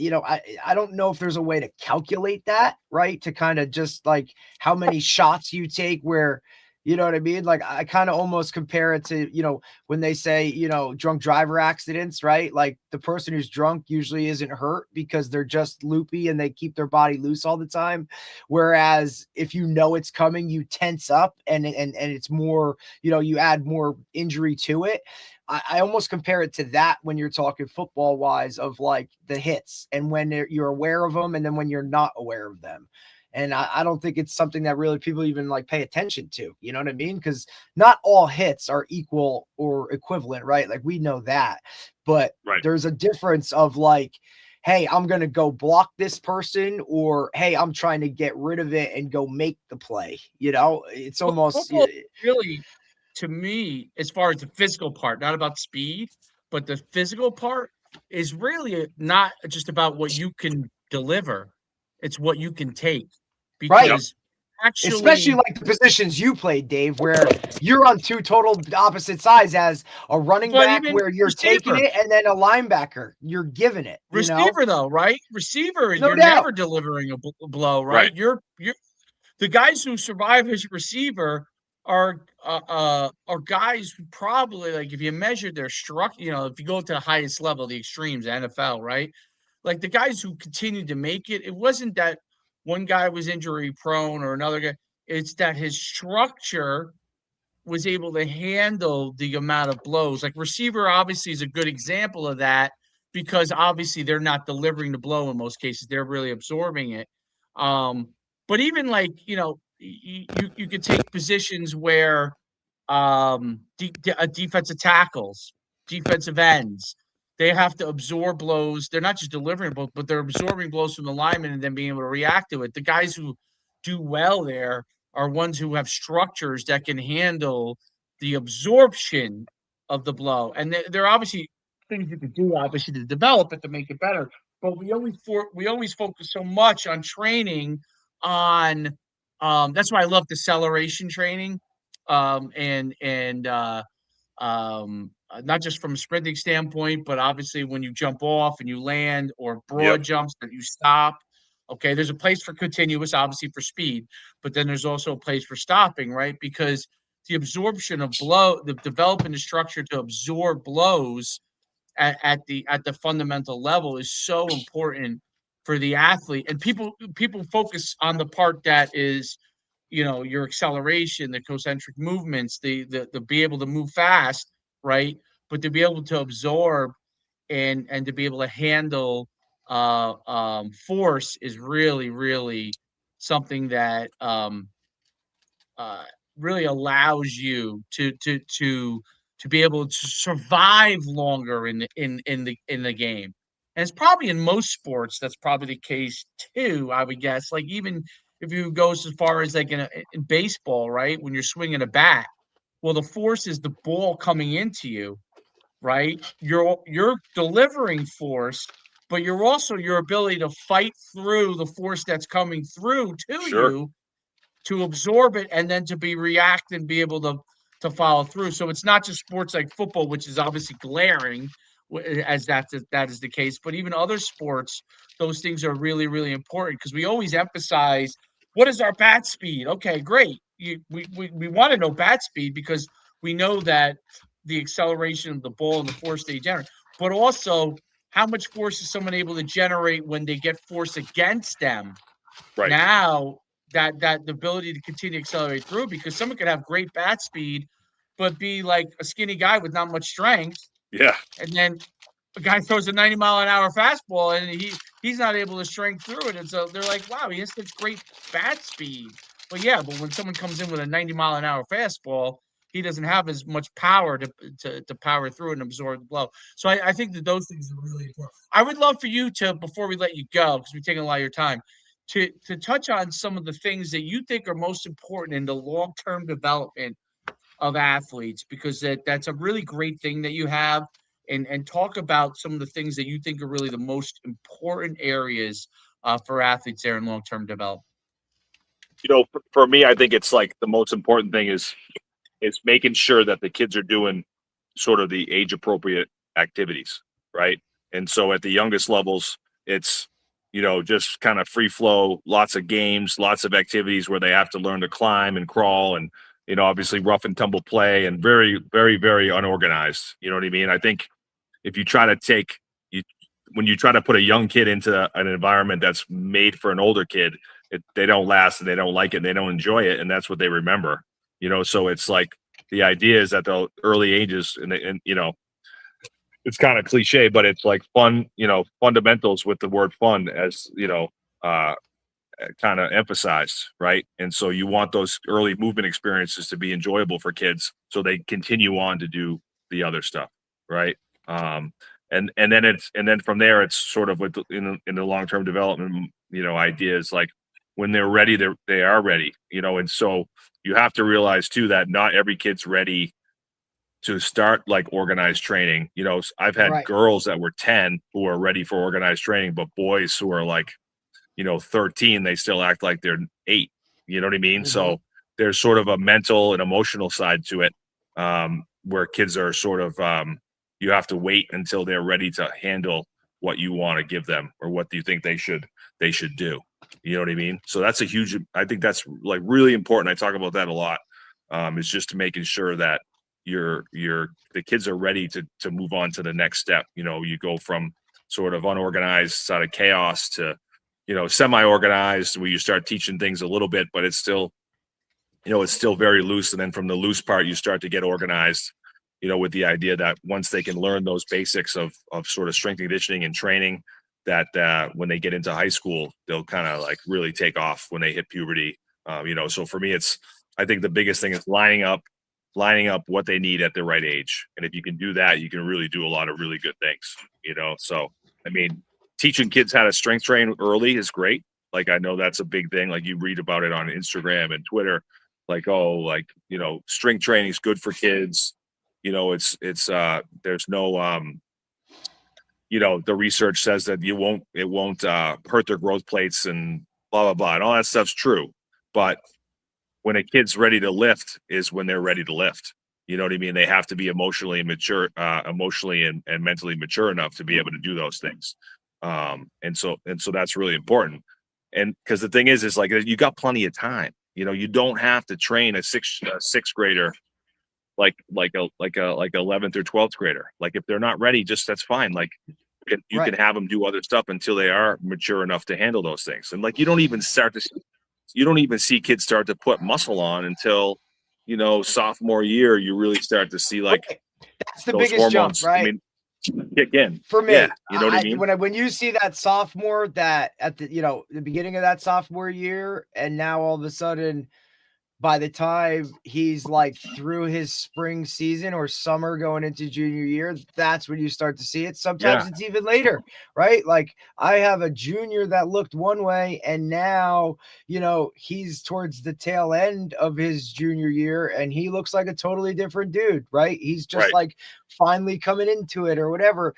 I don't know if there's a way to calculate that, right? To kind of just like how many shots you take where, you know what I mean? Like, I kind of almost compare it to, when they say, drunk driver accidents, right? Like, the person who's drunk usually isn't hurt because they're just loopy and they keep their body loose all the time. Whereas if it's coming, you tense up and it's more, you add more injury to it. I almost compare it to that when you're talking football wise, of like the hits and when you're aware of them and then when you're not aware of them. And I don't think it's something that really people even like pay attention to, you know what I mean? Because not all hits are equal or equivalent, right? Like we know that, but there's a difference of like, hey, I'm going to go block this person, or hey, I'm trying to get rid of it and go make the play. You know, it's almost football really, to me, as far as the physical part, not about speed, but the physical part is really not just about what you can deliver. It's what you can take. Because especially actually, like the positions you played, Dave, where you're on two total opposite sides as a running back even where you're taking it, and then a linebacker, you're giving it. Receiver, though, right? Receiver, no you're doubt. never delivering a blow, right? You're the guys who survive as a receiver are guys who probably, like, if you measure their structure, you know, if you go to the highest level, the extremes, NFL, right? Like the guys who continued to make it, it wasn't that one guy was injury prone or another guy. It's that his structure was able to handle the amount of blows. Like receiver obviously is a good example of that because obviously they're not delivering the blow in most cases. They're really absorbing it. But even like, you know, you could take positions where defensive tackles, defensive ends, they have to absorb blows. They're not just delivering blows, but they're absorbing blows from the lineman and then being able to react to it. The guys who do well there are ones who have structures that can handle the absorption of the blow. And there are obviously things you can do, obviously, to develop it to make it better. But we always focus so much on training on. That's why I love deceleration training, not just from a sprinting standpoint, but obviously when you jump off and you land, or broad jumps that you stop. Okay, there's a place for continuous, obviously for speed, but then there's also a place for stopping, right? Because the absorption of the developing the structure to absorb blows at the fundamental level is so important for the athlete. And people focus on the part that is, you know, your acceleration, the concentric movements, the be able to move fast, right? But to be able to absorb and to be able to handle force is really something that uh, really allows you to be able to survive longer in the game. And it's probably in most sports that's probably the case too, I would guess. Like even if you go as far as like in baseball, right? When you're swinging a bat, well, the force is the ball coming into you, right? You're delivering force, but you're also your ability to fight through the force that's coming through to you, to absorb it, and then to be react and be able to follow through. So it's not just sports like football, which is obviously glaring as that is the case, but even other sports, those things are really important because we always emphasize what is our bat speed. Okay, great. We want to know bat speed because we know that the acceleration of the ball and the force they generate, but also how much force is someone able to generate when they get force against them. Now that the ability to continue to accelerate through, because someone could have great bat speed, but be like a skinny guy with not much strength. Yeah. And then a guy throws a 90-mile-an-hour fastball and he's not able to strength through it. And so they're like, wow, he has such great bat speed. But yeah, but when someone comes in with a 90-mile-an-hour fastball, he doesn't have as much power to power through and absorb the blow. So I think that those things are really important. I would love for you to, before we let you go, because we're taking a lot of your time, to touch on some of the things that you think are most important in the long-term development of athletes, because that's a really great thing that you have, and talk about some of the things that you think are really the most important areas for athletes there in long-term development. You know, for me, I think it's like the most important thing is making sure that the kids are doing sort of the age appropriate activities, right? And so at the youngest levels, it's, you know, just kind of free flow, lots of games, lots of activities where they have to learn to climb and crawl and, you know, obviously rough and tumble play and very unorganized. You know what I mean? I think if you try to when you try to put a young kid into an environment that's made for an older kid, they don't last and they don't like it and they don't enjoy it. And that's what they remember, you know? So it's like the idea is that the early ages and you know, it's kind of cliche, but it's like fun, you know, fundamentals with the word fun as, you know, kind of emphasized, right? And so you want those early movement experiences to be enjoyable for kids, so they continue on to do the other stuff, right? Um, and then from there, it's sort of with in the long term development, ideas like when they're ready, they are ready, and so you have to realize too that not every kid's ready to start like organized training. I've had girls that were 10 who are ready for organized training, but boys who are like 13, they still act like they're 8. You know what I mean? So there's sort of a mental and emotional side to it, where kids are sort of, you have to wait until they're ready to handle what you want to give them or what do you think they should do. You know what I mean? So that's I think that's like really important. I talk about that a lot. It's just making sure that the kids are ready to move on to the next step. You go from sort of unorganized sort of chaos to semi-organized, where you start teaching things a little bit, but it's still very loose. And then from the loose part, you start to get organized, with the idea that once they can learn those basics of sort of strength and conditioning and training, that when they get into high school, they'll kind of like really take off when they hit puberty. So for me, I think the biggest thing is lining up what they need at the right age. And if you can do that, you can really do a lot of really good things, So, I mean, teaching kids how to strength train early is great. Like, I know that's a big thing. Like, you read about it on Instagram and Twitter, like, strength training is good for kids. It's there's no, the research says that it won't hurt their growth plates and blah, blah, blah. And all that stuff's true. But when a kid's ready to lift is when they're ready to lift. You know what I mean? They have to be emotionally mature, emotionally and mentally mature enough to be able to do those things. And so that's really important. And because the thing is like, you got plenty of time. You don't have to train a sixth grader like a 11th or 12th grader. Like, if they're not ready, that's fine. Like, you can have them do other stuff until they are mature enough to handle those things. And like, you don't even see kids start to put muscle on until sophomore year. You really start to see like that's the biggest hormones, jump, right? I mean, kick in for me. Yeah, you know what I mean? When you see that sophomore, that at the the beginning of that sophomore year, and now all of a sudden, by the time he's like through his spring season or summer going into junior year, that's when you start to see it. Sometimes it's even later, right? Like, I have a junior that looked one way, and now, he's towards the tail end of his junior year and he looks like a totally different dude, right? He's just like finally coming into it or whatever.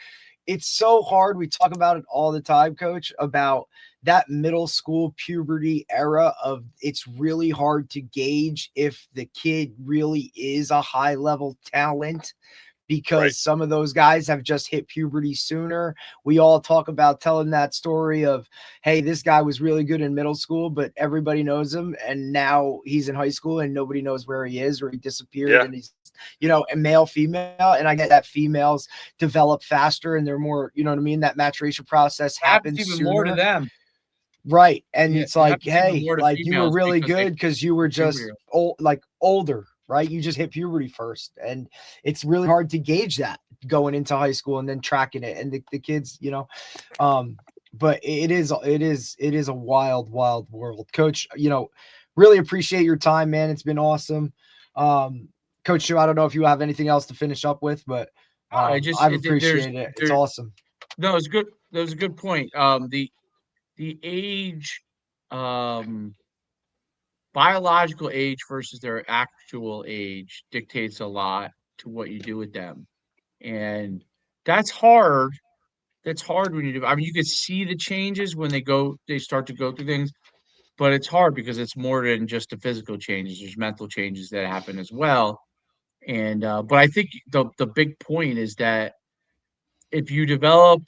It's so hard. We talk about it all the time, Coach, about that middle school puberty era of it's really hard to gauge if the kid really is a high level talent, because some of those guys have just hit puberty sooner. We all talk about telling that story of, hey, this guy was really good in middle school, but everybody knows him. And now he's in high school and nobody knows where he is, or he disappeared and he's, and male, female. And I get that females develop faster and they're more, you know what I mean? That maturation process happens even sooner. more to them. Right. And it's like, hey, like, you were really good because you were just older, right? You just hit puberty first. And it's really hard to gauge that going into high school and then tracking it. And the kids, but it is a wild, wild world. Coach, really appreciate your time, man. It's been awesome. Coach Shu, I don't know if you have anything else to finish up with, but I've appreciated it. It's awesome. No, it's good. That was a good point. The age, biological age versus their actual age dictates a lot to what you do with them. And that's hard. That's hard when you do. I mean, you can see the changes when they start to go through things, but it's hard because it's more than just the physical changes. There's mental changes that happen as well. And, but I think the big point is that if you develop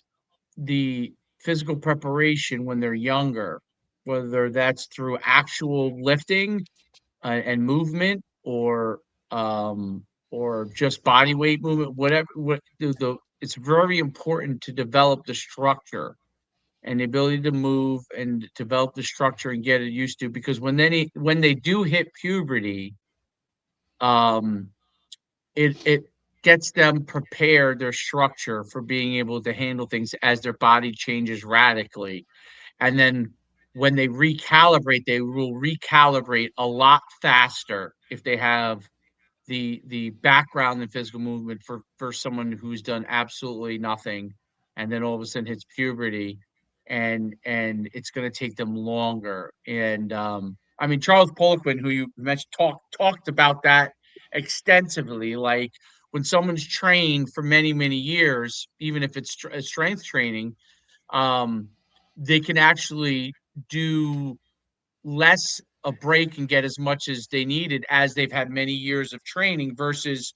the physical preparation when they're younger, whether that's through actual lifting and movement, or just body weight movement, whatever. It's very important to develop the structure and the ability to move and develop the structure and get it used to. Because when they do hit puberty, it gets them prepared, their structure for being able to handle things as their body changes radically. And then when they recalibrate, they will recalibrate a lot faster if they have the background in physical movement for someone who's done absolutely nothing, and then all of a sudden hits puberty, and it's going to take them longer. And I mean, Charles Poliquin, who you mentioned, talked about that extensively. Like when someone's trained for many years, even if it's strength training, um, they can actually do less a break and get as much as they needed as they've had many years of training versus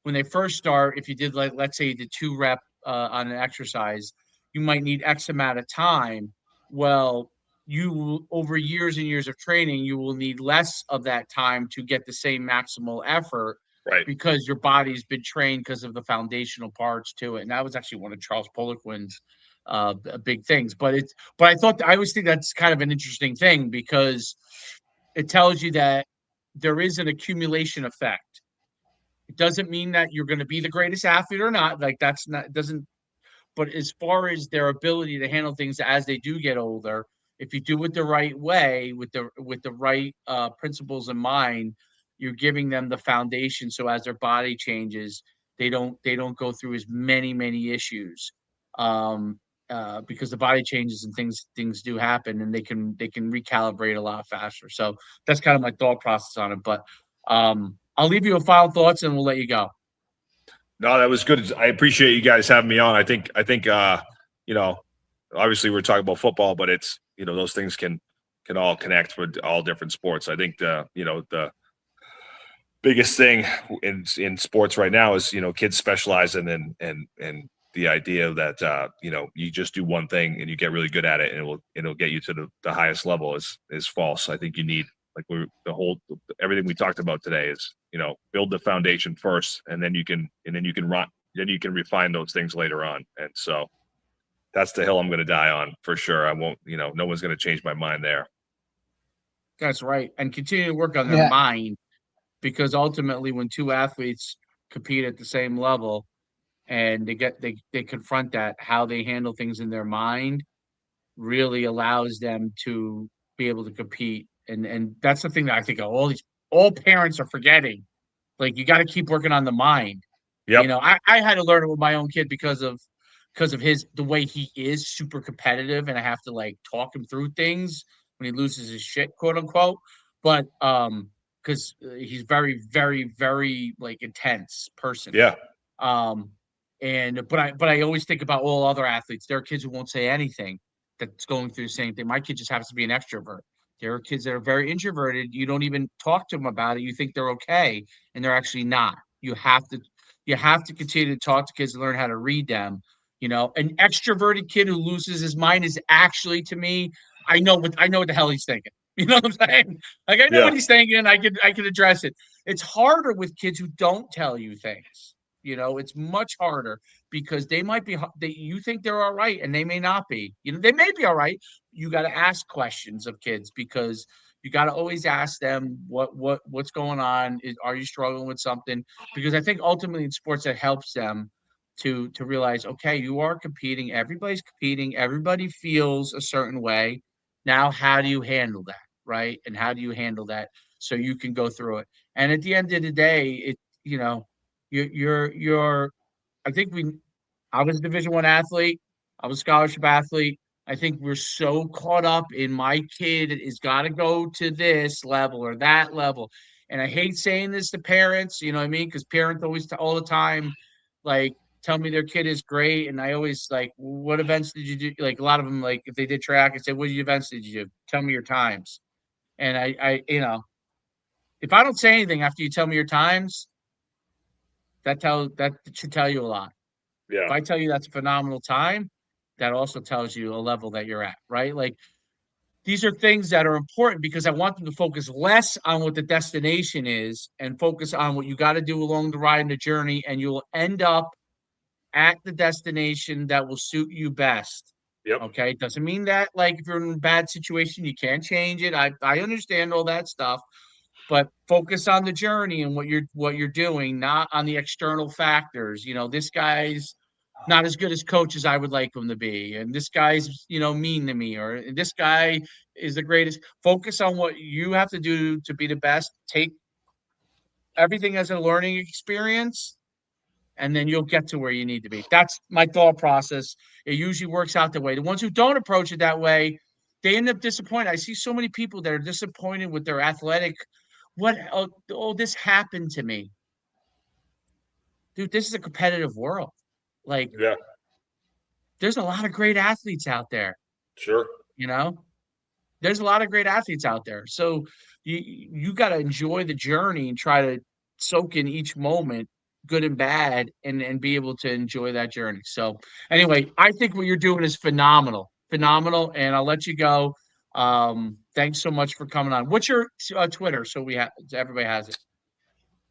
when they first start. If you did, like, let's say you did 2 rep on an exercise, you might need X amount of time. Well, you over years and years of training, you will need less of that time to get the same maximal effort, Right. because your body's been trained because of the foundational parts to it. And that was actually one of Charles Poliquin's big things. But I always think that's kind of an interesting thing, because it tells you that there is an accumulation effect. It doesn't mean that you're going to be the greatest athlete or not. Like that's not doesn't. But as far as their ability to handle things as they do get older, if you do it the right way with the right principles in mind, you're giving them the foundation. So as their body changes, they don't go through as many issues, um, because the body changes and things do happen, and they can recalibrate a lot faster. So that's kind of my thought process on it. But I'll leave you with final thoughts, and we'll let you go. No, that was good. I appreciate you guys having me on. I think, you know, obviously we're talking about football, but it's, those things can all connect with all different sports. I think the biggest thing in sports right now is, kids specializing and the idea that, you just do one thing and you get really good at it and it'll get you to the highest level is false. I think you need, like, everything we talked about today is, build the foundation first, and then you can refine those things later on. And so that's the hill I'm going to die on for sure. I won't, no one's going to change my mind there. That's right. And continue to work on their mind, because ultimately when two athletes compete at the same level and they confront that, how they handle things in their mind really allows them to be able to compete. And that's the thing that I think all parents are forgetting. Like, you got to keep working on the mind. Yep. I had to learn it with my own kid because of the way he is super competitive, and I have to like talk him through things when he loses his shit, quote unquote. But because he's very like intense person. Yeah. But I always think about all other athletes. There are kids who won't say anything that's going through the same thing. My kid just happens to be an extrovert. There are kids that are very introverted. You don't even talk to them about it. You think they're okay, and they're actually not. You have to continue to talk to kids and learn how to read them. An extroverted kid who loses his mind is actually, to me, I know what the hell he's thinking. You know what I'm saying? Like, I know what he's thinking, and I can address it. It's harder with kids who don't tell you things. It's much harder because they might be, you think they're all right and they may not be. They may be all right. You got to ask questions of kids, because you got to always ask them what's going on. Are you struggling with something? Because I think ultimately in sports that helps them to realize, okay, you are competing. Everybody's competing. Everybody feels a certain way. Now, how do you handle that, right? And how do you handle that so you can go through it? And at the end of the day, you're I think I was a Division I athlete. I was a scholarship athlete. I think we're so caught up in my kid is got to go to this level or that level. And I hate saying this to parents, you know what I mean? Because parents always all the time, like, tell me their kid is great. And I always like, what events did you do? Like, a lot of them, like, if they did track, I said, what events did you do? Tell me your times. And if I don't say anything after you tell me your times, that should tell you a lot. Yeah. If I tell you that's a phenomenal time, that also tells you a level that you're at, right? Like, these are things that are important because I want them to focus less on what the destination is and focus on what you got to do along the ride and the journey, and you'll end up at the destination that will suit you best. Yep. Okay. It doesn't mean that, like, if you're in a bad situation, you can't change it. I understand all that stuff, but focus on the journey and what you're doing, not on the external factors. This guy's not as good as coach as I would like him to be. And this guy's, mean to me, or this guy is the greatest. Focus on what you have to do to be the best. Take everything as a learning experience, and then you'll get to where you need to be. That's my thought process. It usually works out that way. The ones who don't approach it that way, they end up disappointed. I see so many people that are disappointed with their athletic. This happened to me. Dude, this is a competitive world. Like, Yeah, there's a lot of great athletes out there. sure. There's a lot of great athletes out there. So you got to enjoy the journey and try to soak in each moment, good and bad, and be able to enjoy that journey. So anyway, I think what you're doing is phenomenal, and I'll let you go. Thanks so much for coming on. What's your Twitter? So everybody has it.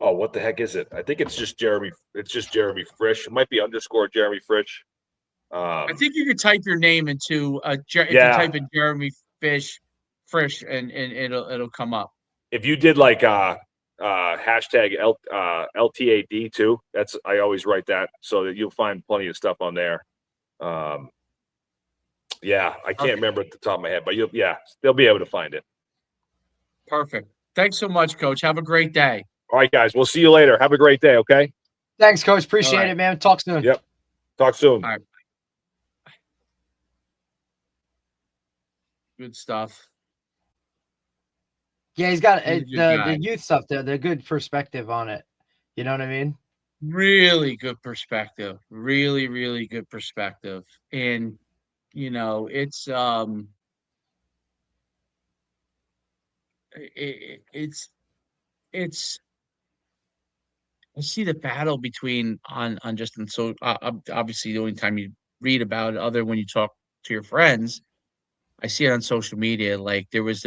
Oh, what the heck is it? I think it's just Jeremy. It's just Jeremy Frisch. It might be _ Jeremy Frisch. I think you could type your name into if you type in Jeremy Frisch, and it'll come up. If you did like hashtag LTAD too, I always write that so that you'll find plenty of stuff on there. Yeah, I can't remember at the top of my head, but they'll be able to find it. Perfect. Thanks so much, Coach. Have a great day. All right, guys. We'll see you later. Have a great day. Okay. Thanks, Coach. Appreciate it, man. Talk soon. Yep. Talk soon. All right. Good stuff. Yeah, he's got the youth stuff there. The good perspective on it. You know what I mean? Really good perspective. Really, really good perspective. And it's I see the battle between so obviously the only time you read about it, other when you talk to your friends, I see it on social media. Like there was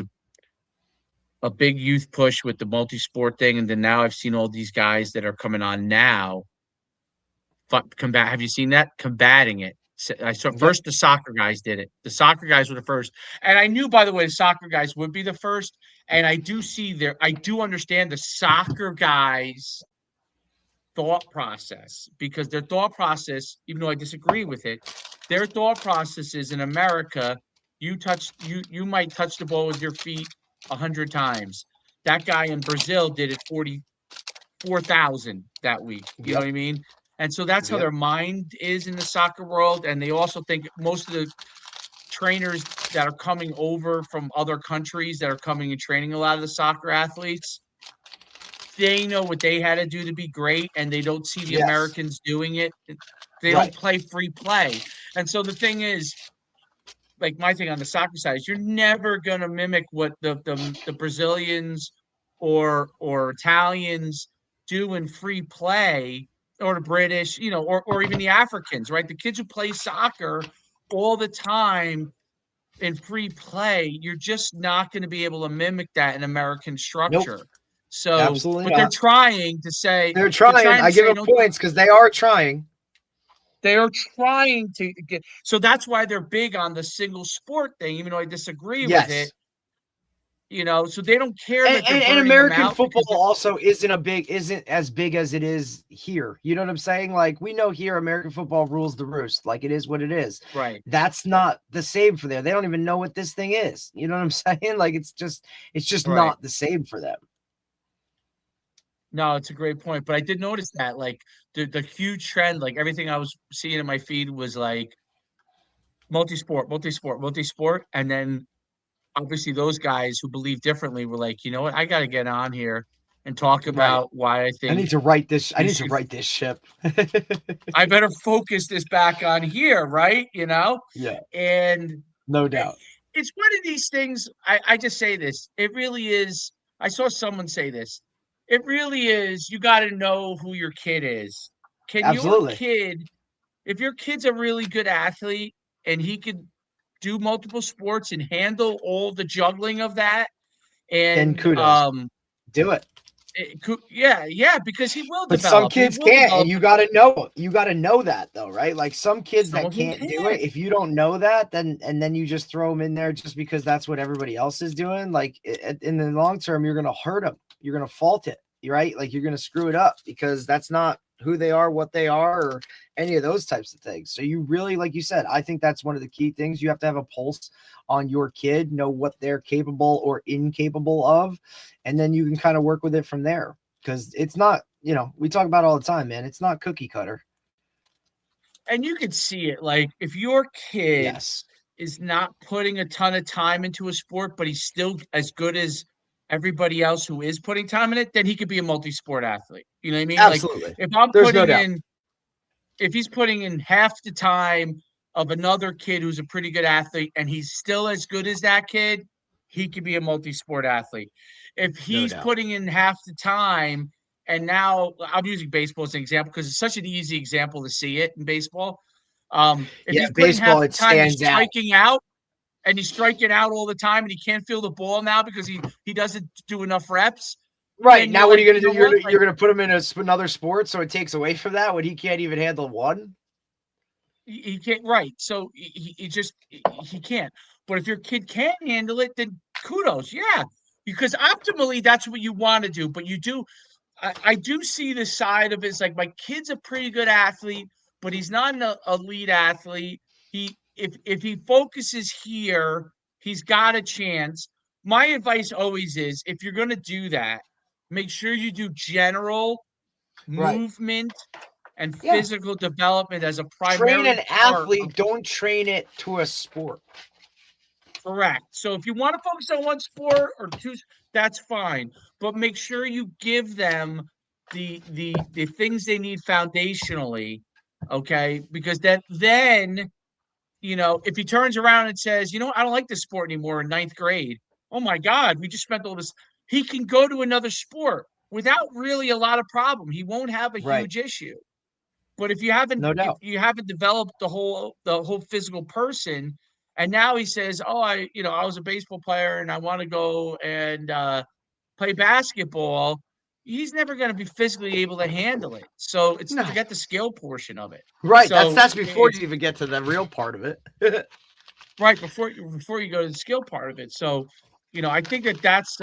a big youth push with the multi-sport thing, and then now I've seen all these guys that are coming on now. Have you seen that? Combating it. I saw first the soccer guys did it. The soccer guys were the first, and I knew, by the way, the soccer guys would be the first. And I do understand the soccer guys' thought process, because their thought process, even though I disagree with it, their thought process is in America. You might touch the ball with your feet 100 times. That guy in Brazil did it 44,000 that week. You know what I mean? And so that's how their mind is in the soccer world. And they also think most of the trainers that are coming over from other countries that are coming and training a lot of the soccer athletes, they know what they had to do to be great, and they don't see the Americans doing it. They don't play free play. And so the thing is, like my thing on the soccer side is you're never going to mimic what the Brazilians or Italians do in free play, or the British, or even the Africans, right? The kids who play soccer all the time in free play, you're just not going to be able to mimic that in American structure. Nope. So, absolutely but they're trying to say they're trying. I give them points because they are trying. They are trying to get. So that's why they're big on the single sport thing, even though I disagree with it. So they don't care. And American football also isn't as big as it is here. You know what I'm saying? Like, we know here American football rules the roost. Like, it is what it is. Right. That's not the same for there. They don't even know what this thing is. You know what I'm saying? Like, it's just not the same for them. No, it's a great point. But I did notice that, like, the huge trend, like everything I was seeing in my feed was like multi-sport. And then obviously those guys who believe differently were like, you know what, I got to get on here and talk about why I think I need to write this. I need to write this ship. I better focus this back on here, right? Yeah. And no doubt. It's one of these things. I just say this. It really is. I saw someone say this. It really is. You got to know who your kid is. Your kid, if your kid's a really good athlete and he could do multiple sports and handle all the juggling of that, and then kudos. Do it. Because he will. But some kids can't, and you got to know. You got to know that, though, right? Like some kids that can't do it. If you don't know that, then you just throw them in there just because that's what everybody else is doing. Like in the long term, you're gonna hurt them. You're gonna fault it, right? Like you're gonna screw it up because that's not who they are, what they are, or any of those types of things. So you really, like you said, I think that's one of the key things. You have to have a pulse on your kid, know what they're capable or incapable of, and then you can kind of work with it from there. Because it's not, we talk about it all the time, man. It's not cookie cutter. And you can see it. Like, if your kid is not putting a ton of time into a sport, but he's still as good as everybody else who is putting time in it, then he could be a multi-sport athlete. You know what I mean? Absolutely. Like, if I'm putting in, if he's putting in half the time of another kid who's a pretty good athlete and he's still as good as that kid, he could be a multi-sport athlete. If he's putting in half the time, and now I'm using baseball as an example because it's such an easy example to see it in baseball. If he's putting baseball, half the time, he's striking out, and he's striking out all the time, and he can't feel the ball now because he doesn't do enough reps. Right. Now, what are you going to do? You're going to put him in another sport, so it takes away from that when he can't even handle one? He can't. Right. So he can't. But if your kid can handle it, then kudos. Yeah. Because optimally, that's what you want to do. But you do. I do see the side of it. It's like, my kid's a pretty good athlete, but he's not an elite athlete. If he focuses here, he's got a chance. My advice always is, if you're going to do that, make sure you do general movement and physical development as a primary. Train an athlete, don't train it to a sport. Correct. So if you want to focus on one sport or two, that's fine. But make sure you give them the things they need foundationally, okay? Because then if he turns around and says, I don't like this sport anymore in 9th grade. Oh my God, we just spent all this. He can go to another sport without really a lot of problem. He won't have a huge issue. But if you haven't developed the whole physical person, and now he says, "Oh, I was a baseball player and I want to go and play basketball," he's never going to be physically able to handle it. So forget the skill portion of it. Right. So that's before you even get to the real part of it. Right. Before you go to the skill part of it. So, I think that's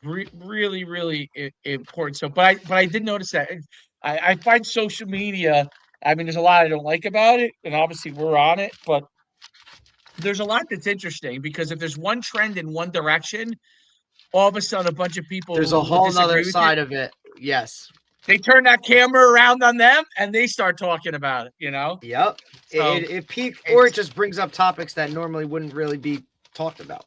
really, really important. So, but I did notice that I find social media. I mean, there's a lot I don't like about it, and obviously we're on it, but there's a lot that's interesting because if there's one trend in one direction, all of a sudden a bunch of people there's a whole other side of it. Yes. They turn that camera around on them and they start talking about it, Yep. So it peaks, or it just brings up topics that normally wouldn't really be talked about.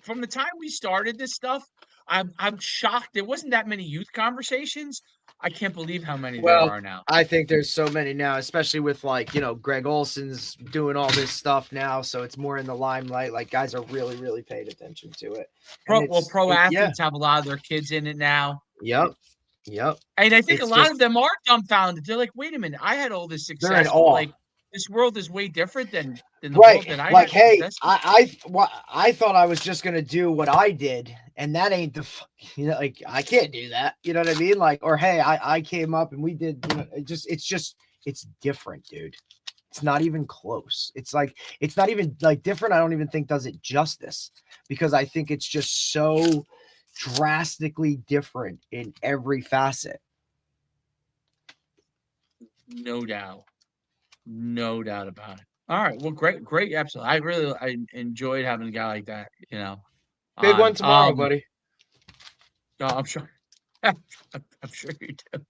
From the time we started this stuff, I'm shocked there wasn't that many youth conversations. I can't believe how many there are now. I think there's so many now, especially with Greg Olson's doing all this stuff now, so it's more in the limelight. Like, guys are really, really paying attention to it. Pro athletes have a lot of their kids in it now. Yep. And I think a lot of them are dumbfounded. They're like, "Wait a minute, I had all this success. Like, this world is way different than the world that I had." Like, hey, I thought I was just gonna do what I did, and that ain't I can't do that. You know what I mean? Like, or hey, I came up and we did. It's different, dude. It's not even close. It's not even different. I don't even think does it justice, because I think it's just so drastically different in every facet. No doubt about it. All right. Well, great episode. I enjoyed having a guy like that, Big one tomorrow, buddy. No, I'm sure. I'm sure you do.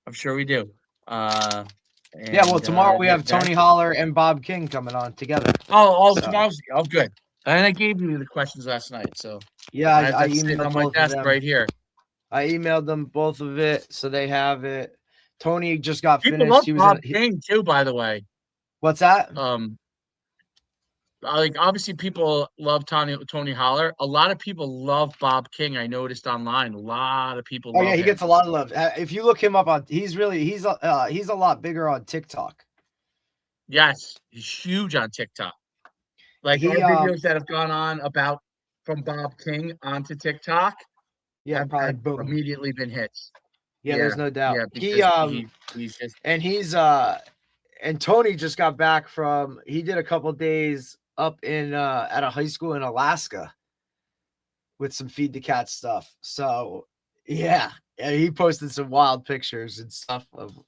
I'm sure we do. Tomorrow we have Tony Holler and Bob King coming on together. Tomorrow's good. And I gave you the questions last night, so yeah, I emailed on my desk right here. I emailed them both of it, so they have it. Tony just got People finished. Love Bob King too, by the way. What's that? Obviously people love Tony Holler. A lot of people love Bob King. I noticed online. A lot of people. He gets a lot of love. If you look him up on, he's a lot bigger on TikTok. Yes, he's huge on TikTok. Like our videos that have gone on from Bob King onto TikTok. Yeah, have probably immediately been hits. Yeah, there's no doubt. Yeah, he's just and Tony just got back he did a couple days up in at a high school in Alaska with some Feed the Cat stuff. So Yeah. Yeah, he posted some wild pictures and stuff of,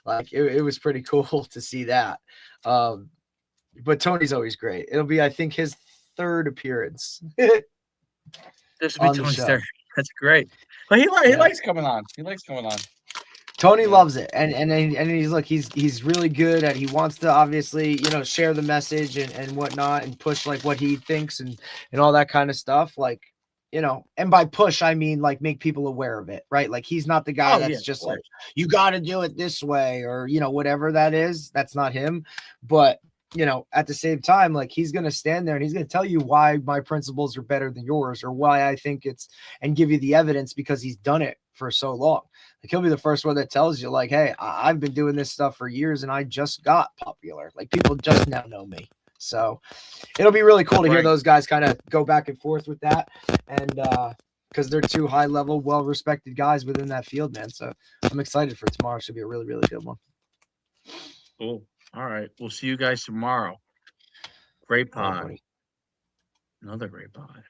like it was pretty cool to see that. But Tony's always great. It'll be, I think, his third appearance This will be on the Tony's show. third. That's great. But he Yeah. likes coming on. He likes coming on. Tony loves it, and he's really good at. He wants to obviously share the message and whatnot, and push like what he thinks and all that kind of stuff. Like, and by push I mean like make people aware of it, right? Like he's not the guy that's just like, you got to do it this way, or whatever that is. That's not him. But at the same time, like he's going to stand there and he's going to tell you why my principles are better than yours, or why I think it's, and give you the evidence because he's done it for so long. Like he'll be the first one that tells you like, hey, I've been doing this stuff for years and I just got popular. Like people just now know me. So it'll be really cool to hear those guys kind of go back and forth with that. And because they're two high level, well-respected guys within that field, man. So I'm excited for tomorrow. It should be a really, really good one. Cool. All right. We'll see you guys tomorrow. Great pod. Another great pod.